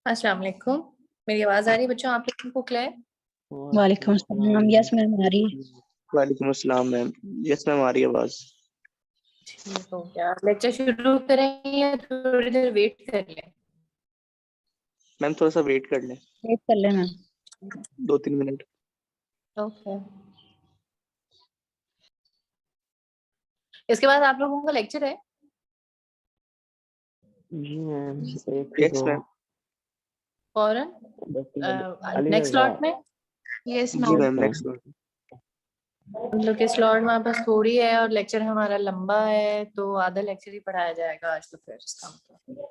अस्सलाम वालेकुम। मेरी आवाज आ रही है बच्चों आप लोगों को क्लियर? वालेकुम सलाम। यस मैम आ रही है। वालेकुम अस्सलाम मैम। यस मैम आ रही है आवाज। ठीक हो गया। लेक्चर शुरू करें या थोड़ी देर वेट कर लें? मैम थोड़ा सा वेट कर लें, वेट कर ले मैम। 2-3 मिनट। ओके। इसके बाद आप लोगों का लेक्चर है? जी मैम, एक यस तो मैम। फौरन 10 मिनट नेक्स्ट स्लॉट में? यस जी मैम। Ma'am next one. हम लोग के स्लॉट में बस थोड़ी है और लेक्चर हमारा लंबा है तो आधा लेक्चर ही पढ़ाया जाएगा आज तो फिर इसका मतलब।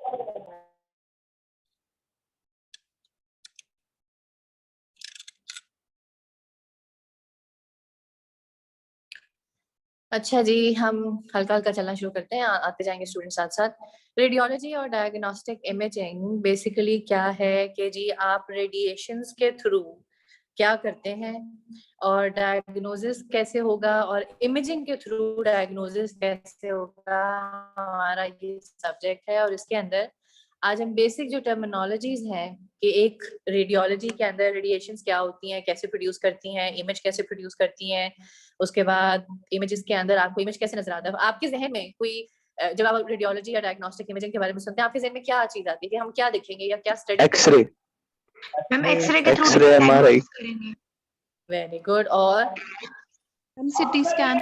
अच्छा जी, हम हल्का हल्का चलना शुरू करते हैं, आते जाएंगे स्टूडेंट साथ साथ। रेडियोलॉजी और डायग्नोस्टिक इमेजिंग बेसिकली क्या है कि जी आप रेडिएशंस के थ्रू क्या करते हैं और डायग्नोसिस कैसे होगा और इमेजिंग के थ्रू डायग्नोसिस कैसे होगा, हमारा ये सब्जेक्ट है। और इसके अंदर आज हम बेसिक जो टर्मिनोलॉजीज हैं कि एक रेडियोलॉजी के अंदर रेडिएशंस क्या होती हैं, कैसे प्रोड्यूस करती हैं, इमेज कैसे प्रोड्यूस करती हैं, उसके बाद इमेजेस के अंदर आपको इमेज कैसे नजर आता है। आपके जहन में कोई जब आप रेडियोलॉजी या डायग्नोस्टिक इमेजिंग के बारे में सुनते हैं आपके जहन में क्या चीज आती है कि हम क्या देखेंगे या क्या स्टडी एक्सरे। मैम एक्सरे के थ्रू एक्सरे एमआरआई। करेंगे। Very good. और हम सीटी स्कैन,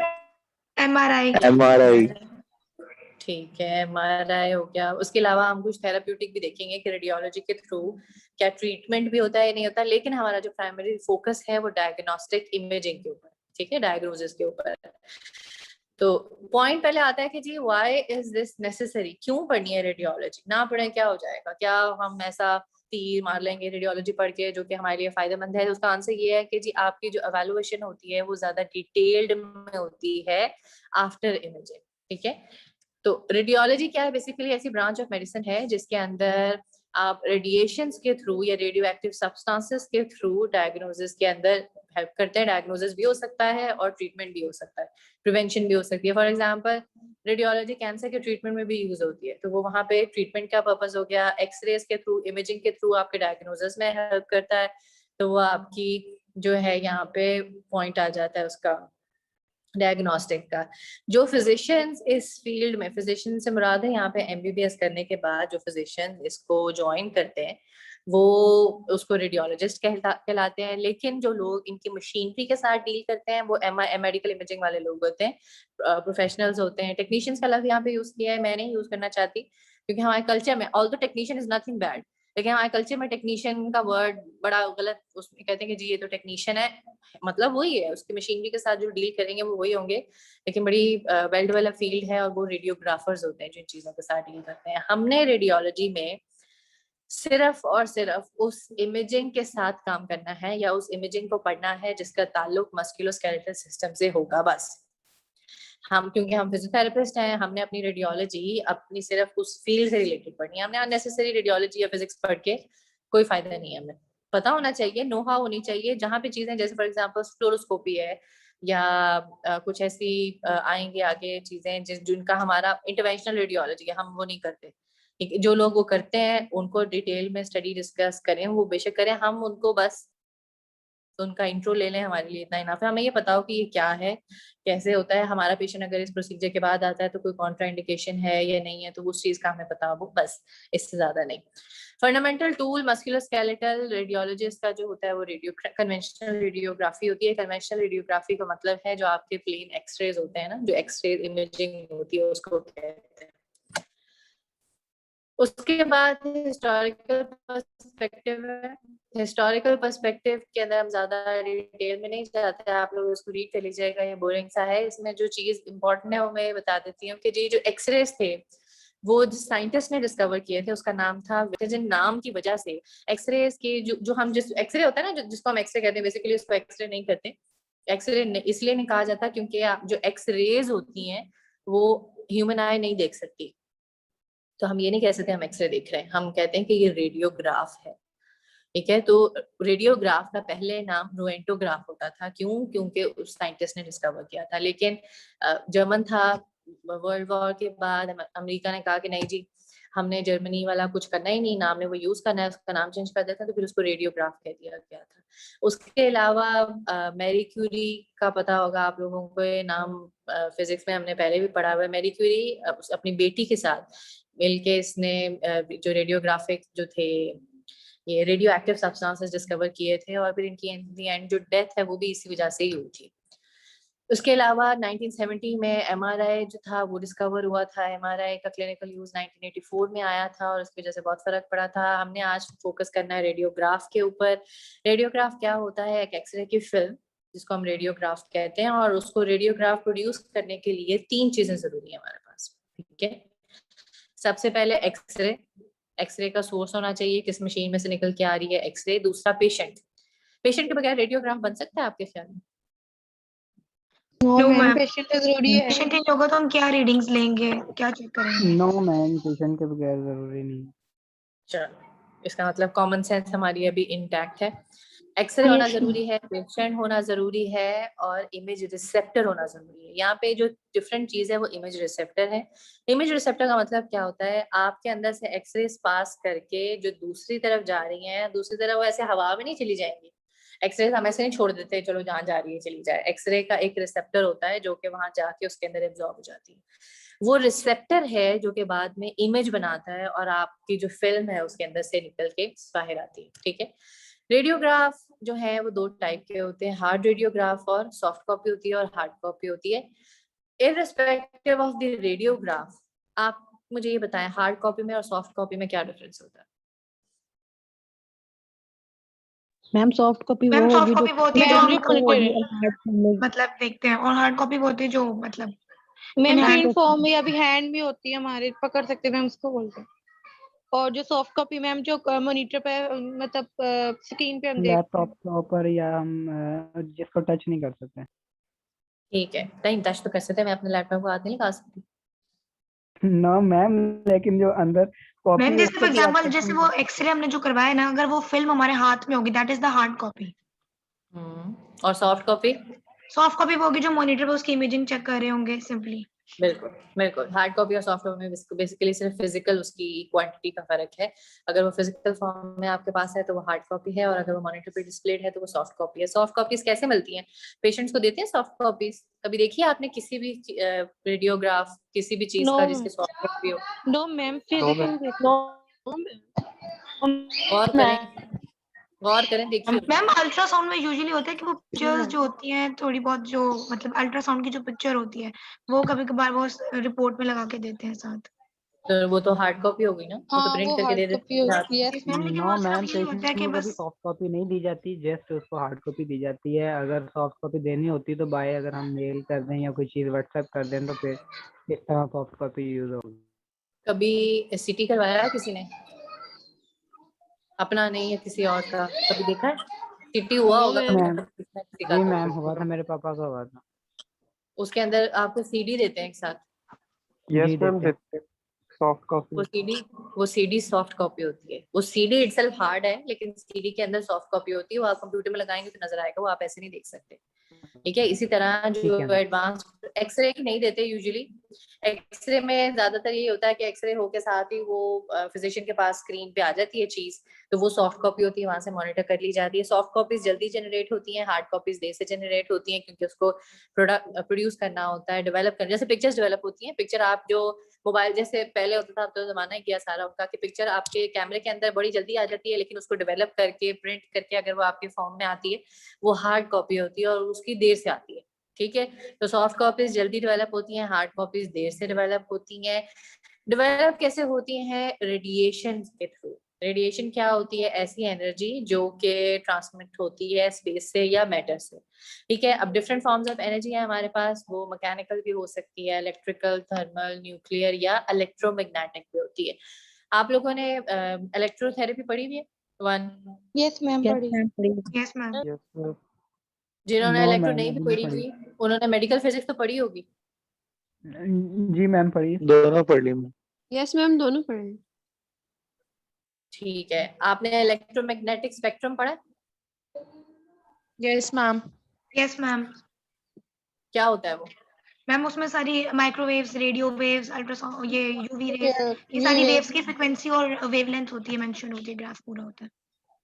एमआरआई। एमआरआई। ठीक है, एमआरआई हो गया। उसके अलावा हम कुछ थेराप्यूटिक भी देखेंगे कि रेडियोलॉजी के थ्रू क्या ट्रीटमेंट भी होता है या नहीं होता, लेकिन हमारा जो प्राइमरी फोकस है वो डायग्नोस्टिक इमेजिंग के ऊपर, ठीक है, डायग्नोसिस के ऊपर। तो पॉइंट पहले आता है कि जी व्हाई इज दिस नेसेसरी, क्यों पढ़नी है रेडियोलॉजी, ना पढ़े क्या हो जाएगा, क्या हम ऐसा तीर मार लेंगे रेडियोलॉजी पढ़ के जो कि हमारे लिए फायदेमंद है। उसका आंसर ये है कि जी आपकी जो एवेलुएशन होती है वो ज्यादा डिटेल्ड में होती है आफ्टर इमेजिंग, ठीक है। तो रेडियोलॉजी क्या है, बेसिकली ऐसी ब्रांच ऑफ मेडिसिन है जिसके अंदर आप रेडिएशंस के थ्रू या रेडियो एक्टिव सब्सटेंसेस के थ्रू डायग्नोसिस के अंदर हेल्प करते हैं। डायग्नोसिस भी हो सकता है और ट्रीटमेंट भी हो सकता है, प्रिवेंशन भी हो सकती है। फॉर एग्जांपल रेडियोलॉजी कैंसर के ट्रीटमेंट में भी यूज होती है, तो वो वहाँ पे ट्रीटमेंट का पर्पस हो गया। एक्सरेज के थ्रू, इमेजिंग के थ्रू आपके डायग्नोसिस में हेल्प करता है, तो वो आपकी जो है यहाँ पे पॉइंट आ जाता है उसका डायग्नोस्टिक का। जो फिजिशियंस इस फील्ड में, फिजिशियन से मुराद है यहाँ पे एमबीबीएस करने के बाद जो फिजिशियन इसको ज्वाइन करते हैं वो उसको रेडियोलॉजिस्ट कहलाते हैं। लेकिन जो लोग इनकी मशीनरी के साथ डील करते हैं वो मेडिकल इमेजिंग वाले लोग होते हैं, प्रोफेशनल्स होते हैं। टेक्नीशियंस का लफ्ज यहाँ पे यूज किया है, मैं नहीं यूज करना चाहती क्योंकि हमारे कल्चर में although technician is nothing bad, लेकिन हमारे कल्चर में टेक्नीशियन का वर्ड बड़ा गलत, उसमें कहते हैं कि जी ये तो टेक्नीशियन है, मतलब वही है, उसकी मशीनरी के साथ जो डील करेंगे वो वही होंगे, लेकिन बड़ी वेल डेवलप फील्ड है और वो रेडियोग्राफर्स होते हैं जो इन चीजों के साथ डील करते हैं। हमने रेडियोलॉजी में सिर्फ और सिर्फ उस इमेजिंग के साथ काम करना है या उस इमेजिंग को पढ़ना है जिसका ताल्लुक मस्कुलोस्केलेटल सिस्टम से होगा बस। हम क्योंकि हम फिजियोथेरेपिस्ट हैं, हमने अपनी रेडियोलॉजी अपनी सिर्फ उस फील्ड से रिलेटेड पढ़नी है। हमने अननेसेसरी रेडियोलॉजी या फिजिक्स पढ़ के कोई फायदा नहीं है। हमें पता होना चाहिए, नो हाउ होनी चाहिए, जहाँ पे चीजें जैसे फॉर एग्जांपल फ्लोरोस्कोपी है या कुछ ऐसी आएंगे आगे चीजें जिनका हमारा इंटरवेंशनल रेडियोलॉजी है, हम वो नहीं करते। जो लोग वो करते हैं उनको डिटेल में स्टडी डिस्कस करें, वो बेशक करें, हम उनको बस तो उनका इंट्रो ले लें, हमारे लिए इतना इनफ है। हमें ये पता हो कि ये क्या है, कैसे होता है, हमारा पेशेंट अगर इस प्रोसीजर के बाद आता है तो कोई कॉन्ट्रा इंडिकेशन है या नहीं है, तो उस चीज का हमें पता हो, बस, इससे ज्यादा नहीं। फंडामेंटल टूल मस्कुलोस्केलेटल रेडियोलॉजिस्ट का जो होता है वो कन्वेंशनल रेडियोग्राफी होती है। कन्वेंशनल रेडियोग्राफी का मतलब है जो आपके प्लेन एक्सरेज होते हैं ना, जो एक्सरे इमेजिंग होती है उसको कहते हैं। उसके बाद हिस्टोरिकल पर्सपेक्टिव है। हिस्टोरिकल पर्सपेक्टिव के अंदर हम ज्यादा डिटेल में नहीं जाते, आप लोग उसको रीड कर लीजिएगा, ये बोरिंग सा है। इसमें जो चीज इंपॉर्टेंट है वो मैं बता देती हूँ कि जी जो एक्सरेज थे वो जिस साइंटिस्ट ने डिस्कवर किए थे उसका नाम था विटेजन। नाम की वजह से एक्सरेज के जो हम जिस एक्सरे होता है ना, जिसको हम एक्सरे कहते हैं, बेसिकली उसको एक्सरे नहीं कहते। एक्सरे इसलिए नहीं कहा जाता क्योंकि जो एक्सरेज होती हैं वो ह्यूमन आई नहीं देख सकती, तो हम ये नहीं कह सकते हम एक्सरे देख रहे हैं, हम कहते हैं कि ये रेडियोग्राफ है, ठीक है। तो रेडियोग्राफ का पहले नाम रोएंटोग्राफ होता था, क्यों? क्योंकि उस साइंटिस्ट ने डिस्कवर किया था। लेकिन जर्मन था, वर्ल्ड वॉर के बाद अमेरिका ने कहा कि नहीं जी हमने जर्मनी वाला कुछ करना ही नहीं, नाम ने वो यूज करना है, उसका नाम चेंज कर देता है, तो फिर उसको रेडियोग्राफ कह दिया गया था। उसके अलावा मैरी क्यूरी का पता होगा आप लोगों को, ये नाम फिजिक्स में हमने पहले भी पढ़ा हुआ है। मैरी क्यूरी अपनी बेटी के साथ मिलके इसने जो रेडियोग्राफिक जो थे ये रेडियो एक्टिव सब्सटेंसेस डिस्कवर किए थे, और फिर इनकी इन दी एंड जो डेथ है वो भी इसी वजह से ही हुई थी। उसके अलावा 1970 में एमआरआई जो था वो डिस्कवर हुआ था। एमआरआई का क्लिनिकल यूज 1984 में आया था और उसकी वजह से बहुत फर्क पड़ा था। हमने आज फोकस करना है रेडियोग्राफ के ऊपर। रेडियोग्राफ क्या होता है? एक एक्सरे की फिल्म जिसको हम रेडियोग्राफ कहते हैं, और उसको रेडियोग्राफ प्रोड्यूस करने के लिए 3 चीजें जरूरी है हमारे पास, ठीक है। सबसे पहले एक्सरे, एक्सरे का सोर्स होना चाहिए, किस मशीन में से निकल के आ रही है एक्सरे। दूसरा पेशेंट, पेशेंट के बगैर रेडियोग्राफ बन सकता है आपके ख्याल में? नो मैम, पेशेंट तो जरूरी है। पेशेंट ही नहीं होगा तो हम क्या रीडिंग्स लेंगे, क्या चेक करेंगे? नो मैम, पेशेंट के बगैर जरूरी नहीं। चलो, इसका मतलब कॉमन सेंस हमारी अभी इंटैक्ट है। एक्सरे होना जरूरी है, पेशेंट होना जरूरी है, और इमेज रिसेप्टर होना जरूरी है। यहाँ पे जो डिफरेंट चीज है वो इमेज रिसेप्टर है। इमेज रिसेप्टर का मतलब क्या होता है? आपके अंदर से एक्सरेज पास करके जो दूसरी तरफ जा रही हैं, दूसरी तरफ वो ऐसे हवा में नहीं चली जाएंगी। एक्सरेज हम ऐसे नहीं छोड़ देते चलो जहाँ जा रही है चली जाए। एक्सरे का एक रिसेप्टर होता है जो कि वहां जाके उसके अंदर एब्जॉर्ब हो जाती है। वो रिसेप्टर है जो कि बाद में इमेज बनाता है और आपकी जो फिल्म है उसके अंदर से निकल के बाहर आती है, ठीक है। रेडियोग्राफ जो है वो 2 टाइप के होते हैं, हार्ड रेडियोग्राफ और सॉफ्ट कॉपी होती है और हार्ड कॉपी होती है। इररिस्पेक्टिव ऑफ द रेडियोग्राफ, आप मुझे ये बताएं हार्ड कॉपी में और सॉफ्ट कॉपी में क्या डिफरेंस होता है? मैम सॉफ्ट कॉपी मैम वो सॉफ्ट होगी जो कॉपी वो होती है जो हम मतलब मतलब देखते हैं, और हार्ड कॉपी वो होती है जो मतलब ma'am in hand print form में या भी हैंड में होती है हमारे, पकड़ सकते हैं मैम, उसको बोलते हैं। और जो सॉफ्ट कॉपी मैम जो मॉनिटर पे मतलब स्क्रीन पे हम देख लैपटॉप के ऊपर या हम जिसको टच नहीं कर सकते। ठीक है, नहीं टच तो कर सकते हैं, मैं अपने लैपटॉप को हाथ नहीं लगा सकती। नो मैम, लेकिन जो अंदर कॉपी मैम है जैसे उसको फॉर भी आप एग्जांपल टच जैसे नहीं वो कर एक्सरे हमने जो करवाया ना, अगर वो फिल्म हमारे हाथ में होगी that is the hard copy. और सॉफ्ट कॉपी? सॉफ्ट कॉपी वो होगी जो मॉनिटर पे उसकी इमेजिंग चेक कर रहे होंगे सिंपली। बिल्कुल बिल्कुल। हार्ड कॉपी और सॉफ्ट कॉपी में बेसिकली सिर्फ फिजिकल उसकी क्वांटिटी का फर्क है। अगर वो फिजिकल फॉर्म में आपके पास है तो वो हार्ड कॉपी है, और अगर वो मॉनिटर पे डिस्प्लेड है तो वो सॉफ्ट कॉपी है। सॉफ्ट कॉपीज कैसे मिलती हैं? पेशेंट्स को देते हैं सॉफ्ट कॉपीज। कभी देखिए आपने किसी भी रेडियोग्राफ किसी भी चीज नो का जिसकी सॉफ्ट कॉपी हो? नो मैम, फिजिकल गौर करें, देखिए। मैम अल्ट्रासाउंड में यूजुअली होता है कि वो पिक्चर्स जो होती हैं थोड़ी बहुत, जो मतलब अल्ट्रासाउंड की जो पिक्चर होती है वो कभी कभार वो रिपोर्ट में लगा के देते हैं साथ। तो वो तो हार्ड कॉपी हो गई ना, वो तो हाँ, प्रिंट वो करके हार्ड दे कॉपी देते होती है। हैं। मैम लेकिन नो वो सिर्फ मैम, यही होता है पेशेंट कि को कभी बस सॉफ्ट कॉपी नहीं दी जाती, जस्ट उसको हार्ड कॉपी दी जाती है। अगर सॉफ्ट कॉपी देनी होती तो बाय अगर हम मेल कर दें या कोई चीज़ व्हाट्सएप कर दें तो फिर इस तरह सॉफ्ट कॉपी यूज होगी। कभी सीटी करवाया किसी ने? अपना नहीं है किसी और का, कभी देखा है? सीटी हुआ नो होगा मैम। किसी का जी तो। मैम, हुआ था, मेरे पापा का हुआ था। उसके अंदर आपको सीडी देते हैं एक साथ। जी देते हैं। Soft copy. वो सीडी सॉफ्ट कॉपी होती है। वो सीडी इटसेल्फ हार्ड है, लेकिन सीडी के अंदर सॉफ्ट कॉपी होती है। वो आप कंप्यूटर में लगाएंगे तो नजर आएगा, वो आप ऐसे नहीं देख सकते, ठीक है। इसी तरह ठीक जो है मैम। एडवांस एक्सरे की नहीं देते यूजुअली। एक्सरे में ज्यादातर ये होता है कि एक्सरे हो के साथ ही वो फिजिशियन के पास स्क्रीन पे आ जाती है चीज, तो वो सॉफ्ट कॉपी होती है, वहां से मॉनिटर कर ली जाती है। सॉफ्ट कॉपीज जल्दी जनरेट होती हैं, हार्ड कॉपीज देर से जनरेट होती हैं, क्योंकि उसको प्रोडक्ट प्रोड्यूस करना होता है, डेवलप करना। जैसे पिक्चर्स डेवलप होती हैं, पिक्चर आप जो मोबाइल जैसे पहले होता था, अब तो जमाना ही गया सारा उनका कि पिक्चर आपके कैमरे के अंदर बड़ी जल्दी आ जाती है, लेकिन उसको डेवलप करके प्रिंट करके अगर वो आपके फॉर्म में आती है वो हार्ड कॉपी होती है और उसकी देर से आती है, ठीक है। तो सॉफ्ट कॉपीज जल्दी डेवलप होती हैं, हार्ड कॉपीज देर से डेवलप होती हैं। डेवलप कैसे होती हैं? रेडिएशन के थ्रू। रेडिएशन क्या होती है? ऐसी एनर्जी जो कि ट्रांसमिट होती है स्पेस से या मैटर से, ठीक है। अब डिफरेंट फॉर्म्स ऑफ एनर्जी है हमारे पास, वो मैकेनिकल भी हो सकती है, इलेक्ट्रिकल, थर्मल, न्यूक्लियर या इलेक्ट्रोमैग्नेटिक भी होती है। आप लोगों ने इलेक्ट्रोथेरेपी पढ़ी हुई है? वन, यस मैम, यस पढ़ी। Ma'am please. Yes ma'am. जिन्होंने नो इलेक्ट्रो मैम, नहीं भी अभी नहीं पढ़ी पढ़ी। हुई उन्होंने मेडिकल फिजिक्स तो पढ़ी होगी। जी मैम, पढ़ी। दोनों पढ़ ली मैं। यस मैम, दोनों पढ़े। ठीक है, आपने इलेक्ट्रोमैग्नेटिक स्पेक्ट्रम पढ़ा? Yes ma'am. Yes ma'am. क्या होता है वो? मैम उसमें सारी माइक्रोवेव्स, रेडियो वेव्स, अल्ट्रासाउंड, ये यूवी रेज, ये UV सारी rays। वेव्स की फ्रीक्वेंसी और वेवलेंथ होती है, मेंशन होती है, ग्राफ पूरा होता है।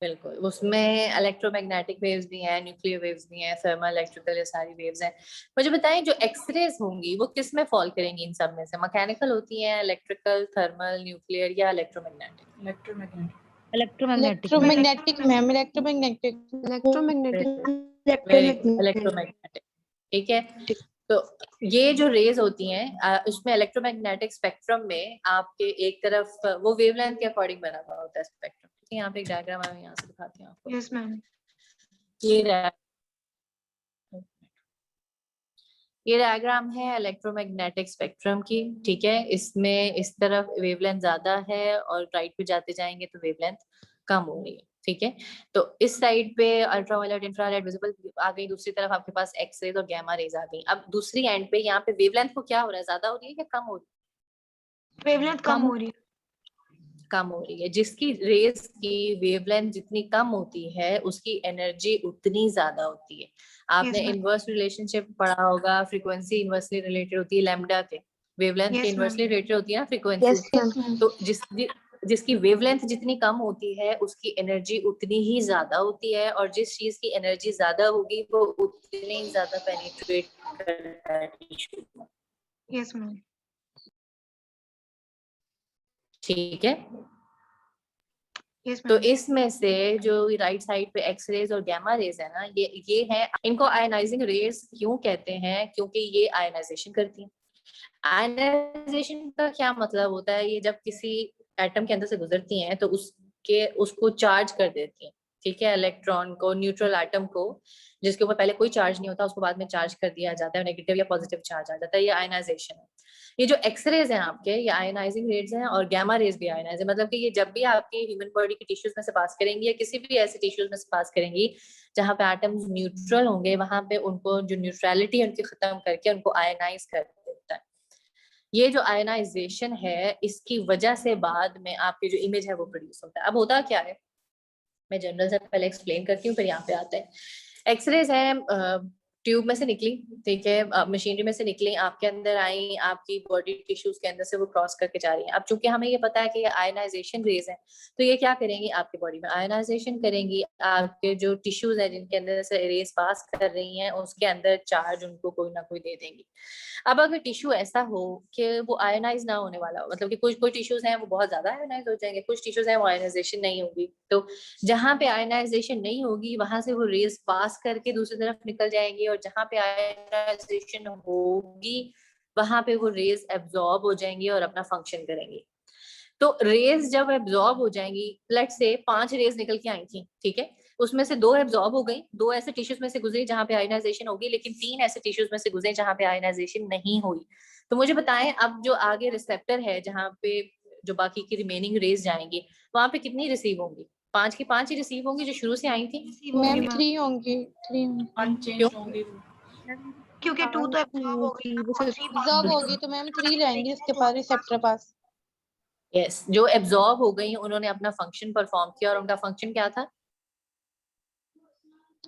बिल्कुल, उसमें इलेक्ट्रोमैग्नेटिक वेव्स भी हैं, न्यूक्लियर वेव्स भी हैं, थर्मल, इलेक्ट्रिकल, ये सारी वेव्स हैं। मुझे बताएं जो एक्सरेज होंगी वो किस में फॉल करेंगी इन सब में से? मैकेनिकल होती हैं, इलेक्ट्रिकल, थर्मल, न्यूक्लियर या electromagnetic? Electromagnetic electromagnetic ma'am, electromagnetic. Electromagnetic, ठीक है। तो ये जो रेज होती हैं उसमें इलेक्ट्रोमैग्नेटिक स्पेक्ट्रम में आपके एक तरफ वो वेवलेंथ के अकॉर्डिंग बना हुआ होता है स्पेक्ट्रम। यहाँ पे एक डायग्राम है, यहाँ से दिखाती हूँ आपको। Yes ma'am. ये डायग्राम है इलेक्ट्रोमैग्नेटिक स्पेक्ट्रम की, ठीक है। इसमें इस तरफ वेवलेंथ ज्यादा है और राइट पे जाते जाएंगे तो वेवलेंथ कम हो रही है, ठीक है। तो इस साइड पे अल्ट्रावायलेट, इंफ्रारेड, विजिबल आ गई, दूसरी तरफ आपके पास एक्स रेज और गैमा रेज आ गई। अब दूसरी एंड पे यहाँ पे वेवलेंथ को क्या हो रहा है, ज्यादा हो रही है या कम हो रही है? वेवलेंथ कम हो रही है। कम हो रही है। जिसकी रेज की वेवलेंथ जितनी कम होती है उसकी एनर्जी उतनी ज्यादा होती है। आपने Yes, ma'am. इनवर्स रिलेशनशिप पढ़ा होगा, फ्रीक्वेंसी इनवर्सली रिलेटेड होती है लैम्डा के, वेवलेंथ के Yes, इनवर्सली ma'am. रिलेटेड होती है ना फ्रीक्वेंसी। Yes, ma'am. तो जिसकी वेवलेंथ जितनी कम होती है उसकी एनर्जी उतनी ही ज्यादा होती है, और जिस चीज की एनर्जी ज्यादा होगी वो उतनी ही ज्यादा पेनिट्रेट करता है टिश्यू में, Yes, ma'am. ठीक है। Yes, तो ma'am. इसमें से जो राइट साइड पे एक्स रेज और गैमा रेज है ना, ये है, इनको आयनाइजिंग रेज क्यों कहते हैं? क्योंकि ये आयनाइजेशन करती हैं। आयनाइजेशन का क्या मतलब होता है? ये जब किसी एटम के अंदर से गुजरती हैं तो उसको चार्ज कर देती हैं, ठीक है। इलेक्ट्रॉन को, न्यूट्रल एटम को, जिसके ऊपर पहले कोई चार्ज नहीं होता, उसको बाद में चार्ज कर दिया जाता है, नेगेटिव या पॉजिटिव चार्ज आ जाता है, ये आयनाइजेशन है। ये जो एक्सरेज हैं आपके, ये आयनाइजिंग रेज हैं, और गैमा रेज भी आयनाइज है। मतलब कि ये जब भी आपके ह्यूमन बॉडी के टिश्यूज में से पास करेंगी या किसी भी ऐसे टिश्यूज में से पास करेंगी जहां पे एटम्स न्यूट्रल होंगे, वहां पे उनको जो न्यूट्रलिटी है उनकी खत्म करके उनको आयनाइज कर देता है। ये जो आयनाइजेशन है इसकी वजह से बाद में आपकी जो इमेज है वो प्रोड्यूस होता है। अब होता क्या है, मैं जनरल से पहले एक्सप्लेन करती हूँ, फिर यहाँ पे आते हैं। एक्सरेज है, ट्यूब में से निकली, ठीक है, मशीनरी में से निकली, आपके अंदर आई, आपकी बॉडी टिश्यूज के अंदर से वो क्रॉस करके जा रही है। अब चूंकि हमें ये पता है कि ये आयनाइजेशन रेज है, तो ये क्या करेंगी, आपकी बॉडी में आयनाइजेशन करेंगी, आपके जो टिश्यूज है जिनके अंदर से रेज पास कर रही हैं उसके अंदर चार्ज उनको कोई ना कोई दे देंगी। अब अगर टिश्यू ऐसा हो कि वो आयनाइज ना होने वाला हो, मतलब कि कुछ टिश्यूज हैं वो बहुत ज्यादा आयनाइज हो जाएंगे, कुछ टिश्यूज हैं वो आयनाइजेशन नहीं होगी, तो जहां पे आयनाइजेशन नहीं होगी वहां से वो रेज पास करके दूसरी तरफ निकल जाएंगी, और जहां पे आयनाइजेशन होगी वहां पे वो रेज एब्जॉर्ब हो जाएंगी और अपना फंक्शन करेंगी। तो रेज जब एब्जॉर्ब हो जाएंगी, लेट से 5 रेज निकल के आई थी, ठीक है, उसमें से 2 एब्जॉर्ब हो गई, 2 ऐसे टिश्यूज में से गुजरी जहां पे आयनाइजेशन होगी, लेकिन 3 ऐसे टिश्यूज में से गुजरे जहां पे आयनाइजेशन नहीं हुई। तो मुझे बताएं, अब जो आगे रिसेप्टर है जहां पे जो बाकी की रिमेनिंग रेज जाएंगी, वहां पे कितनी रिसीव होंगी? 5 की 5 ही रिसीव होंगी जो शुरू से आई थी। मैम 3 होंगी, 3 क्यों? क्योंकि 2 तो एब्जॉर्ब हो गई, और 3 एब्जॉर्ब होगी तो मैम 3 रहेंगी उसके पास, रिसेप्टर पास। यस, जो एब्जॉर्ब हो गई उन्होंने अपना फंक्शन परफॉर्म किया, और उनका फंक्शन क्या था?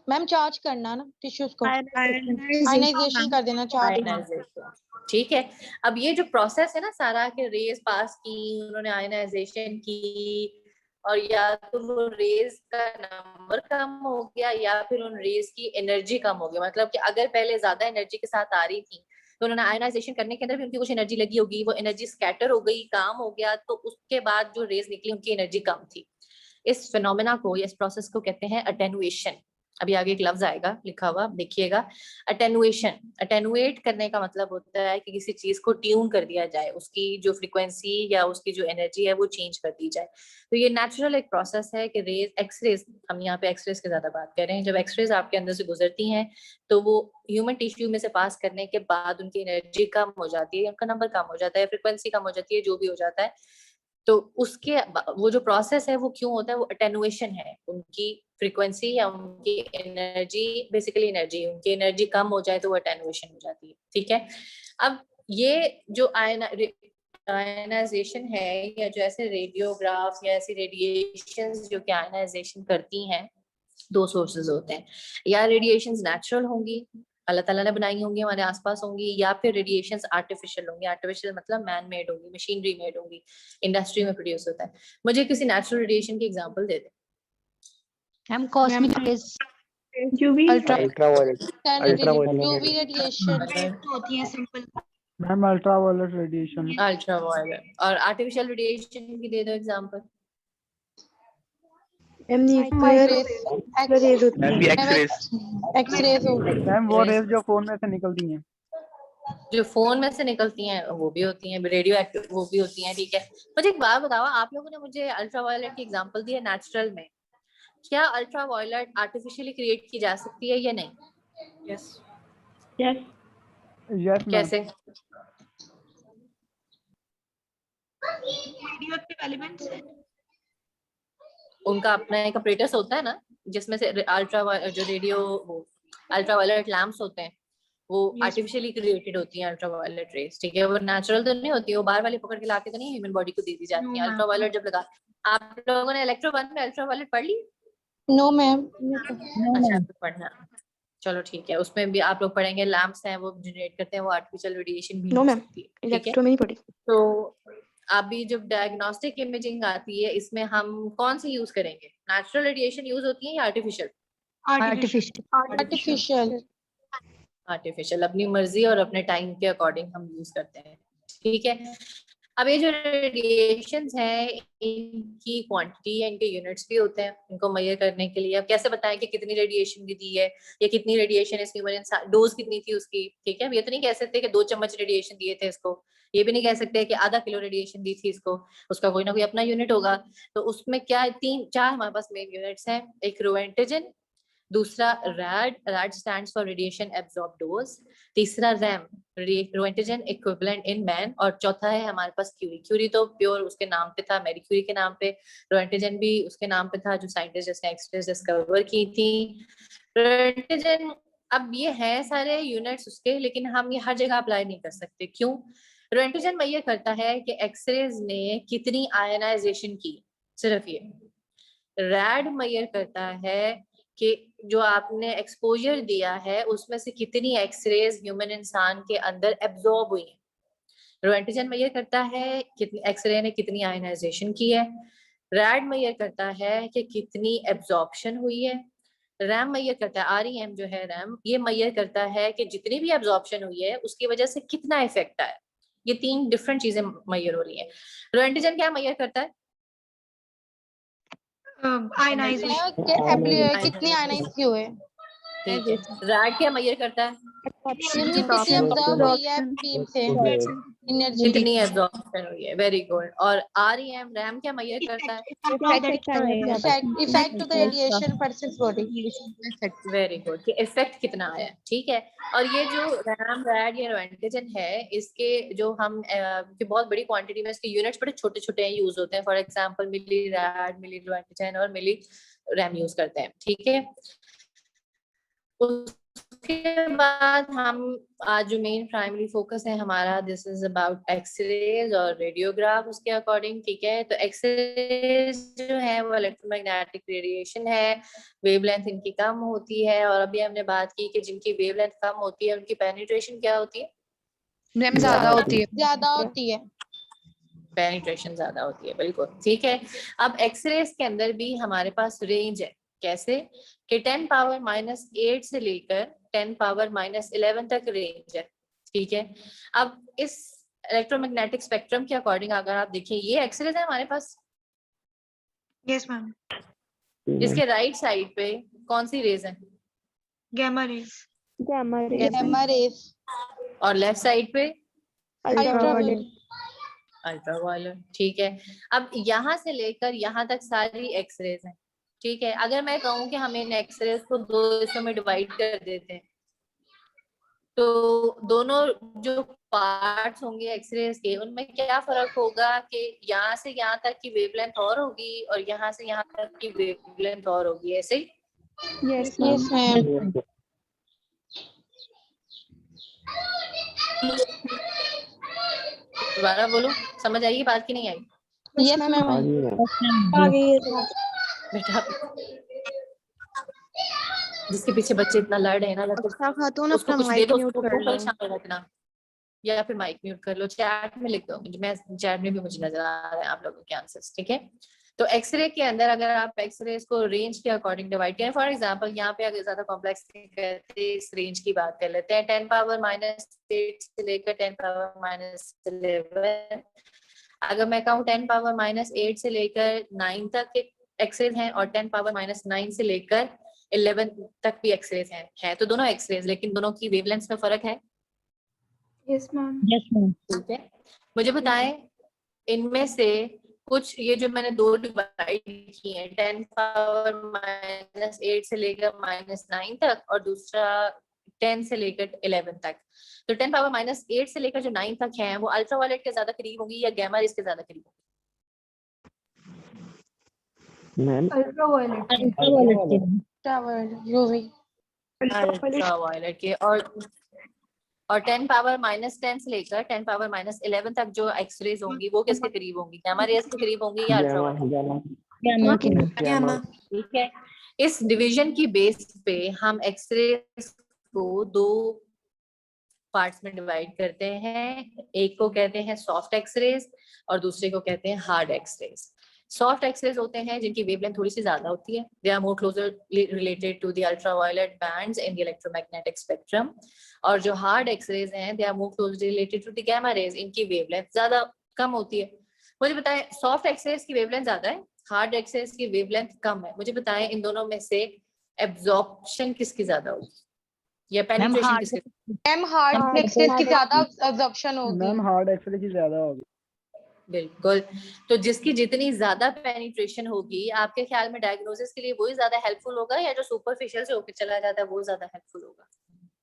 मैम चार्ज करना ना टिश्यूज को, आयनाइजेशन कर देना, चार्ज। आयनाइजेशन, ठीक है। अब ये जो प्रोसेस है ना सारा, के रेज पास की, उन्होंने आयनाइजेशन की, और या तो वो रेज का नंबर कम हो गया या फिर उन रेज की एनर्जी कम हो गई। मतलब कि अगर पहले ज्यादा एनर्जी के साथ आ रही थी तो उन्होंने आयनाइजेशन करने के अंदर भी उनकी कुछ एनर्जी लगी होगी, वो एनर्जी स्कैटर हो गई, काम हो गया, तो उसके बाद जो रेज निकली उनकी एनर्जी कम थी। इस फिनोमेना को, इस प्रोसेस को कहते हैं अटेनुएशन। अभी आगे एक लफ्ज आएगा लिखा हुआ, देखिएगा, अटेनुएशन। अटेनुएट करने का मतलब होता है कि किसी चीज को ट्यून कर दिया जाए, उसकी जो फ्रीक्वेंसी या उसकी जो एनर्जी है वो चेंज कर दी जाए। तो ये नेचुरल एक प्रोसेस है कि रेज, एक्सरेज, हम यहाँ पे एक्सरेज की ज्यादा बात कर रहे हैं, जब एक्सरेज आपके अंदर से गुजरती हैं तो वो ह्यूमन टिश्यू में से पास करने के बाद उनकी एनर्जी कम हो जाती है, उनका नंबर कम हो जाता है, फ्रीक्वेंसी कम हो जाती है, जो भी हो जाता है। तो उसके वो जो प्रोसेस है वो क्यों होता है, वो अटेनुएशन है। उनकी फ्रीक्वेंसी या उनकी एनर्जी, बेसिकली एनर्जी, उनकी एनर्जी कम हो जाए तो वो अटेनुएशन हो जाती है, ठीक है। अब ये जो आयनाइजेशन है, या जो ऐसे रेडियोग्राफ या ऐसी रेडिएशंस जो कि आयनाइजेशन करती हैं, 2 सोर्सेज होते हैं, या रेडिएशंस नेचुरल होंगी, अल्लाह ताला ने बनाई होंगी, हमारे आसपास होंगी, या फिर रेडिएशंस आर्टिफिशियल होंगी। आर्टिफिशियल मतलब मैन मेड होंगी, मशीनरी मेड होंगी, इंडस्ट्री में प्रोड्यूस होता है। मुझे किसी नेचुरल रेडिएशन की एग्जांपल दे दे। Ma'am cosmic rays, UV ultraviolet ultraviolet UV radiation होती है simple. Ma'am ultraviolet radiation. Ultraviolet. और आर्टिफिशियल रेडिएशन की दे दो एग्जांपल। एक्सरेज हो गई। मैम वो रेज जो फोन में से निकलती हैं। जो फोन में से निकलती हैं वो भी होती हैं, रेडियो एक्टिव वो भी होती हैं, ठीक है। मुझे एक बात बताओ, आप लोगों ने मुझे अल्ट्रावायलेट की एग्जांपल दी है नेचुरल में, क्या अल्ट्रावायलेट आर्टिफिशियली क्रिएट की जा सकती है या नहीं? Yes yes yes ma'am. कैसे? रेडियो एक्टिव एलिमेंट्स है। उनका अपना एक अपरेटस होता है ना, जिसमें से जो रेडियो वो अल्ट्रावायलेट लैंप्स होते हैं वो आर्टिफिशियली क्रिएटेड होती हैं अल्ट्रावायलेट रेज, ठीक है। वो नेचुरल तो नहीं होती, वो बाहर वाली पकड़ के लाके तो नहीं ह्यूमन बॉडी को दे दी जाती है। अल्ट्रावायलेट जब लगा, आप लोगों ने इलेक्ट्रो 1 में अल्ट्रावायलेट पढ़ ली? No ma'am. अच्छा तो पढ़ना, चलो ठीक है। उसमें भी आप लोग पढ़ेंगे, लैंप्स हैं वो जनरेट करते हैं, वो आर्टिफिशियल रेडिएशन भी नो हो मैम, सकती है, ठीक है। इलेक्ट्रो में ही पढ़ी। तो अभी जब डायग्नोस्टिक इमेजिंग आती है, इसमें हम कौन सी यूज करेंगे? नेचुरल रेडिएशन यूज होती है या आर्टिफिशियल? आर्टिफिशियल। आर्टिफिशियल अपनी मर्जी और अपने टाइम के अकॉर्डिंग हम यूज करते हैं, ठीक है। अब ये जो रेडिएशंस हैं इनकी क्वांटिटी है, इनके यूनिट्स भी होते हैं इनको मेजर करने के लिए। अब कैसे बताएं कि कितनी रेडिएशन भी दी है या कितनी रेडिएशन इस ह्यूमन इंसान, डोज कितनी थी उसकी, ठीक है। अब ये तो नहीं कह सकते कि 2 चम्मच रेडिएशन दिए थे इसको, ये भी नहीं कह सकते कि आधा किलो रेडिएशन दी थी इसको, उसका कोई ना कोई अपना यूनिट होगा। तो उसमें क्या 3-4 हमारे पास मेन यूनिट्स हैं, एक रोएंटिजन, दूसरा red stands for radiation absorb dose, तीसरा रैम रोएंटिजन इक्विवेलेंट इन मैन, और चौथा है हमारे पास क्यूरी। क्यूरी तो प्योर उसके नाम पे था, मैरी क्यूरी के नाम पे, रोएंटिजन भी उसके नाम पे था जो साइंटिस्ट जिसने एक्सरेज डिस्कवर की थी। रोएंटिजन, अब ये है सारे यूनिट्स उसके, लेकिन हम ये हर जगह अप्लाई नहीं कर सकते। क्यों? रोएंटिजन मेजर करता है कि एक्सरेज ने कितनी आयनाइजेशन की, सिर्फ ये। रैड मेजर करता है कि जो आपने एक्सपोजर दिया है उसमें से कितनी एक्सरेज ह्यूमन इंसान के अंदर एब्जॉर्ब हुई है। रोएंटिजन मेजर करता है कितनी एक्सरे ने कितनी आयनाइजेशन की है। रैड मेजर करता है कि कितनी एब्जॉर्प्शन हुई है। रैम मेजर करता है, REM जो है रैम, ये मेजर करता है कि जितनी भी एब्जॉर्प्शन हुई है उसकी वजह से कितना इफेक्ट आया। ये 3 डिफरेंट चीजें मेजर हो रही है। रोएंटिजन क्या मेजर करता है? आयनाइजेशन, कितनी आयनाइज हुए। ठीक है। रैड क्या मेजर करता है? कितनी एब्जॉर्ब हुई है बीम से एनर्जी, कितनी एब्जॉर्प्शन हुई है। Very good. और REM रैम क्या मेजर करता है? Effect to the radiation person's body. Very good, कि इफेक्ट कितना आया, ठीक है। और ये जो रैम रैड या रोएंटिजन है, इसके जो हम कि बहुत बड़ी क्वांटिटी में इसके यूनिट्स बड़े छोटे छोटे यूज होते हैं। फॉर एग्जांपल मिली रैड, मिली रोएंटिजन और मिली रैम यूज करते हैं, ठीक है। उसके बाद हम आज जो मेन प्राइमरी फोकस है हमारा, दिस इज अबाउट एक्सरेज और रेडियोग्राफ उसके अकॉर्डिंग, ठीक है। तो एक्सरेज जो है वो इलेक्ट्रोमैग्नेटिक रेडिएशन है, वेवलेंथ इनकी कम होती है। और अभी हमने बात की कि जिनकी वेवलेंथ कम होती है उनकी पेनिट्रेशन क्या होती है? ज्यादा होती है। पेनिट्रेशन ज्यादा होती है, बिल्कुल ठीक है। अब एक्सरेज के अंदर भी हमारे पास रेंज है। कैसे? कि 10 पावर -8 से लेकर 10 पावर -11 तक रेंज है, ठीक है। अब इस इलेक्ट्रोमैग्नेटिक स्पेक्ट्रम के अकॉर्डिंग अगर आप देखिए, ये एक्सरेज है हमारे पास। यस मैम, इसके राइट साइड पे कौन सी रेज है? Gamma rays, gamma rays. और लेफ्ट साइड पे अल्ट्रावायलेट। अल्ट्रावायलेट, ठीक है। अब यहाँ से लेकर यहाँ तक सारी एक्सरेज हैं, ठीक है। अगर मैं कहूँ कि हम इन एक्सरेज को 2 हिस्सों में डिवाइड कर देते हैं, तो दोनों जो पार्ट्स होंगे एक्सरेज के, उनमें क्या फर्क होगा कि यहाँ से यहाँ तक की वेवलेंथ और होगी और यहाँ से यहाँ तक की वेवलेंथ और होगी, ऐसे ही? Yes ma'am. दोबारा बोलो, समझ आई बात की नहीं आई? Yes ma'am. बेटा जिसके पीछे बच्चे इतना लड़ रहे हैं ना, अच्छा खातून उसको अपना कुछ दे माइक दो, म्यूट उसको कर लो। परेशान कर रखना, या फिर माइक म्यूट कर लो, चैट में लिख दो मुझे, मैं चैट में भी मुझे नजर आ रहा है आप लोगों के आंसर्स, ठीक है। तो एक्सरे के अंदर अगर आप एक्सरे को रेंज के अकॉर्डिंग डिवाइड करें, फॉर एग्जांपल यहाँ पे अगर ज्यादा कॉम्प्लेक्स करते इस रेंज की बात कर लेते हैं, 10 पावर -8 से लेकर 10 पावर -11, अगर मैं कहूँ 10 पावर -8 से लेकर 9 तक एक्सरेज हैं और 10 पावर -9 से लेकर 11 तक भी एक्सरेज हैं तो दोनों एक्सरेज, लेकिन दोनों की वेवलेंथ में फर्क है। Yes ma'am. Yes ma'am. ठीक है, मुझे बताएं इनमें से कुछ, ये जो मैंने दो डिवाइड की हैं, 10 पावर -8 से लेकर -9 तक और दूसरा 10 से लेकर 11 तक, तो 10 पावर -8 से लेकर जो 9 तक है वो अल्ट्रावायलेट के ज्यादा करीब होंगी या गामा रेज के ज्यादा करीब होंगी? मैम अल्ट्रावायलेट अल्ट्रावायलेट के। और 10 पावर -10 से लेकर 10 पावर -11 तक जो एक्सरेज होंगी वो किसके करीब होंगी, गामा रेज के करीब होंगी या अल्ट्रावायलेट? गामा के। ठीक है, इस डिवीजन की बेस पे हम एक्सरेज को दो पार्ट्स में डिवाइड करते हैं, एक को कहते हैं सॉफ्ट एक्सरेज और दूसरे को कहते हैं हार्ड एक्सरेज। सॉफ्ट एक्सरेज होते हैं जिनकी वेवलेंथ थोड़ी सी ज्यादा होती है, they are more closer related to the ultraviolet bands in the electromagnetic spectrum, और जो हार्ड एक्सरेज हैं they are more closely related to the gamma rays, इनकी वेवलेंथ ज्यादा कम होती है। मुझे बताएं सॉफ्ट एक्सरेज की वेवलेंथ ज्यादा है, हार्ड एक्सरेज की वेवलेंथ कम है, मुझे बताएं इन दोनों में से एब्जॉर्प्शन किसकी ज्यादा होगी या पेनिट्रेशन किसकी? मैम हार्ड एक्सरेज की ज्यादा अब्जॉर्प्शन होगी। मैम हार्ड एक्सरे की ज्यादा होगी। बिल्कुल, तो जिसकी जितनी ज्यादा पेनिट्रेशन होगी आपके ख्याल में डायग्नोसिस के लिए वही ज्यादा हेल्पफुल होगा या जो सुपरफिशियल से होकर चला जाता है वो ज्यादा हेल्पफुल होगा?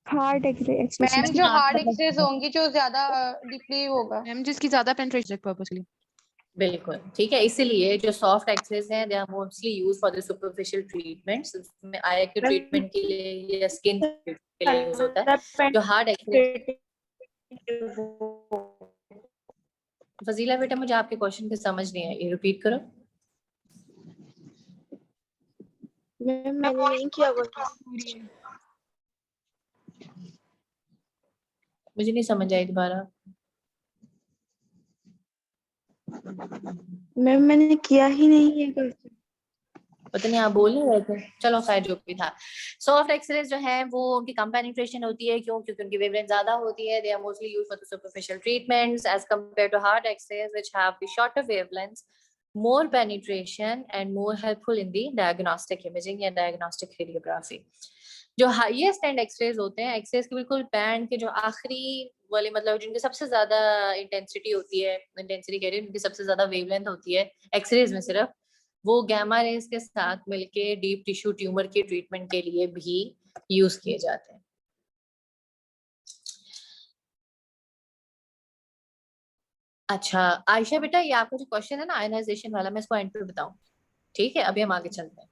हार्ड एक्सरे मैम जो हार्ड एक्सरेज होंगी जो ज्यादा डीपली होगा। मैम जिसकी ज्यादा पेनिट्रेशन पर्पस के लिए। बिल्कुल ठीक है, इसीलिए जो सॉफ्ट एक्सरेज हैं they are mostly used for the superficial treatments, उसमें आई के ट्रीटमेंट के लिए या स्किन के लिए यूज होता है। जो हार्ड एक्सरेज, फजीला बेटा मुझे आपके क्वेश्चन की समझ नहीं आई, ये रिपीट करो। मैम मैंने नहीं किया वो। मुझे नहीं समझ आई, दोबारा। मैम मैंने किया ही नहीं है क्वेश्चन। पता नहीं आप बोल नहीं रहे थे, चलो खैर जो भी था। सॉफ्ट एक्सरेज जो है वो उनकी कम पेनिट्रेशन होती है, क्यों? क्योंकि उनकी वेवलेंथ ज्यादा होती है, they are mostly used for the superficial treatments as compared to hard x rays which have the shorter wavelengths, more penetration and more helpful in the diagnostic imaging या diagnostic radiography। जो हाईएस्ट एंड एक्सरेज होते हैं, X-rays के बिल्कुल band के जो आखिरी वाले, मतलब जिनकी सबसे ज्यादा इंटेंसिटी होती है, इंटेंसिटी कह रही हूँ, उनकी सबसे ज्यादा वेवलेंथ होती है एक्सरेज में सिर्फ, वो गामा रेज के साथ मिलके डीप टिश्यू ट्यूमर के ट्रीटमेंट के लिए भी यूज किए जाते हैं। अच्छा आयशा बेटा, ये आपका जो क्वेश्चन है ना आयनाइजेशन वाला, मैं इसको एंड पे बताऊं, ठीक है? अभी हम आगे चलते हैं।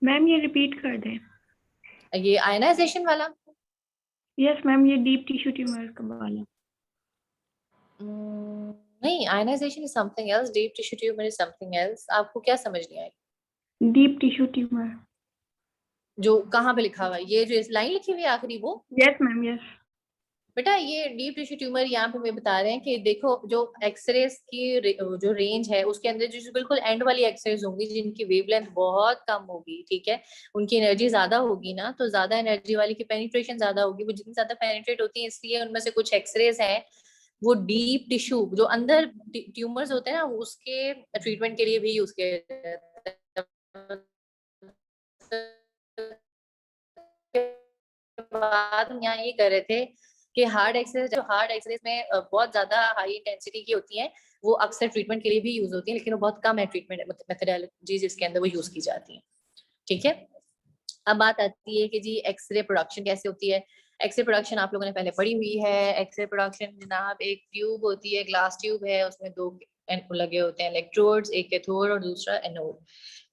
मैम ये रिपीट कर दें। ये आयनाइजेशन वाला, यस मैम, ये डीप टिश्यू ट्यूमर का वाला। नहीं, ionization is something else, deep tissue tumour is something else. आपको क्या समझ नहीं आई? डीप टिश्यू ट्यूमर जो कहाँ पे लिखा हुआ है, ये जो इस लाइन लिखी हुई है आखिरी वो? Yes ma'am yes. बेटा ये डीप टिश्यू ट्यूमर यहाँ पे बता रहे हैं कि देखो जो एक्सरेज की जो रेंज है उसके अंदर जो बिल्कुल एंड वाली एक्सरेज होंगी जिनकी वेवलेंथ बहुत कम होगी, ठीक है, उनकी एनर्जी ज्यादा होगी ना, तो ज्यादा एनर्जी वाली की पेनिट्रेशन ज्यादा होगी, वो जितनी ज्यादा पेनिट्रेट होती है, इसलिए उनमें से कुछ एक्सरेज हैं वो डीप टिश्यू जो अंदर ट्यूमर्स होते हैं ना उसके ट्रीटमेंट के लिए भी यूज किया जाता है। बात हम यहाँ ये कर रहे थे कि हार्ड एक्सरेज, जो हार्ड एक्सरेज में बहुत ज्यादा हाई इंटेंसिटी की होती हैं, वो अक्सर ट्रीटमेंट के लिए भी यूज होती है, लेकिन वो बहुत कम है ट्रीटमेंट मेथोडोलॉजी जिसके अंदर वो यूज की जाती है, ठीक है। अब बात आती है कि जी एक्सरे प्रोडक्शन कैसे होती है। एक्सरे प्रोडक्शन आप लोगों ने पहले पढ़ी हुई है। एक्सरे प्रोडक्शन जनाब एक ट्यूब होती है, ग्लास ट्यूब है, उसमें दो लगे होते हैं इलेक्ट्रोड्स, एक कैथोड और दूसरा एनोड।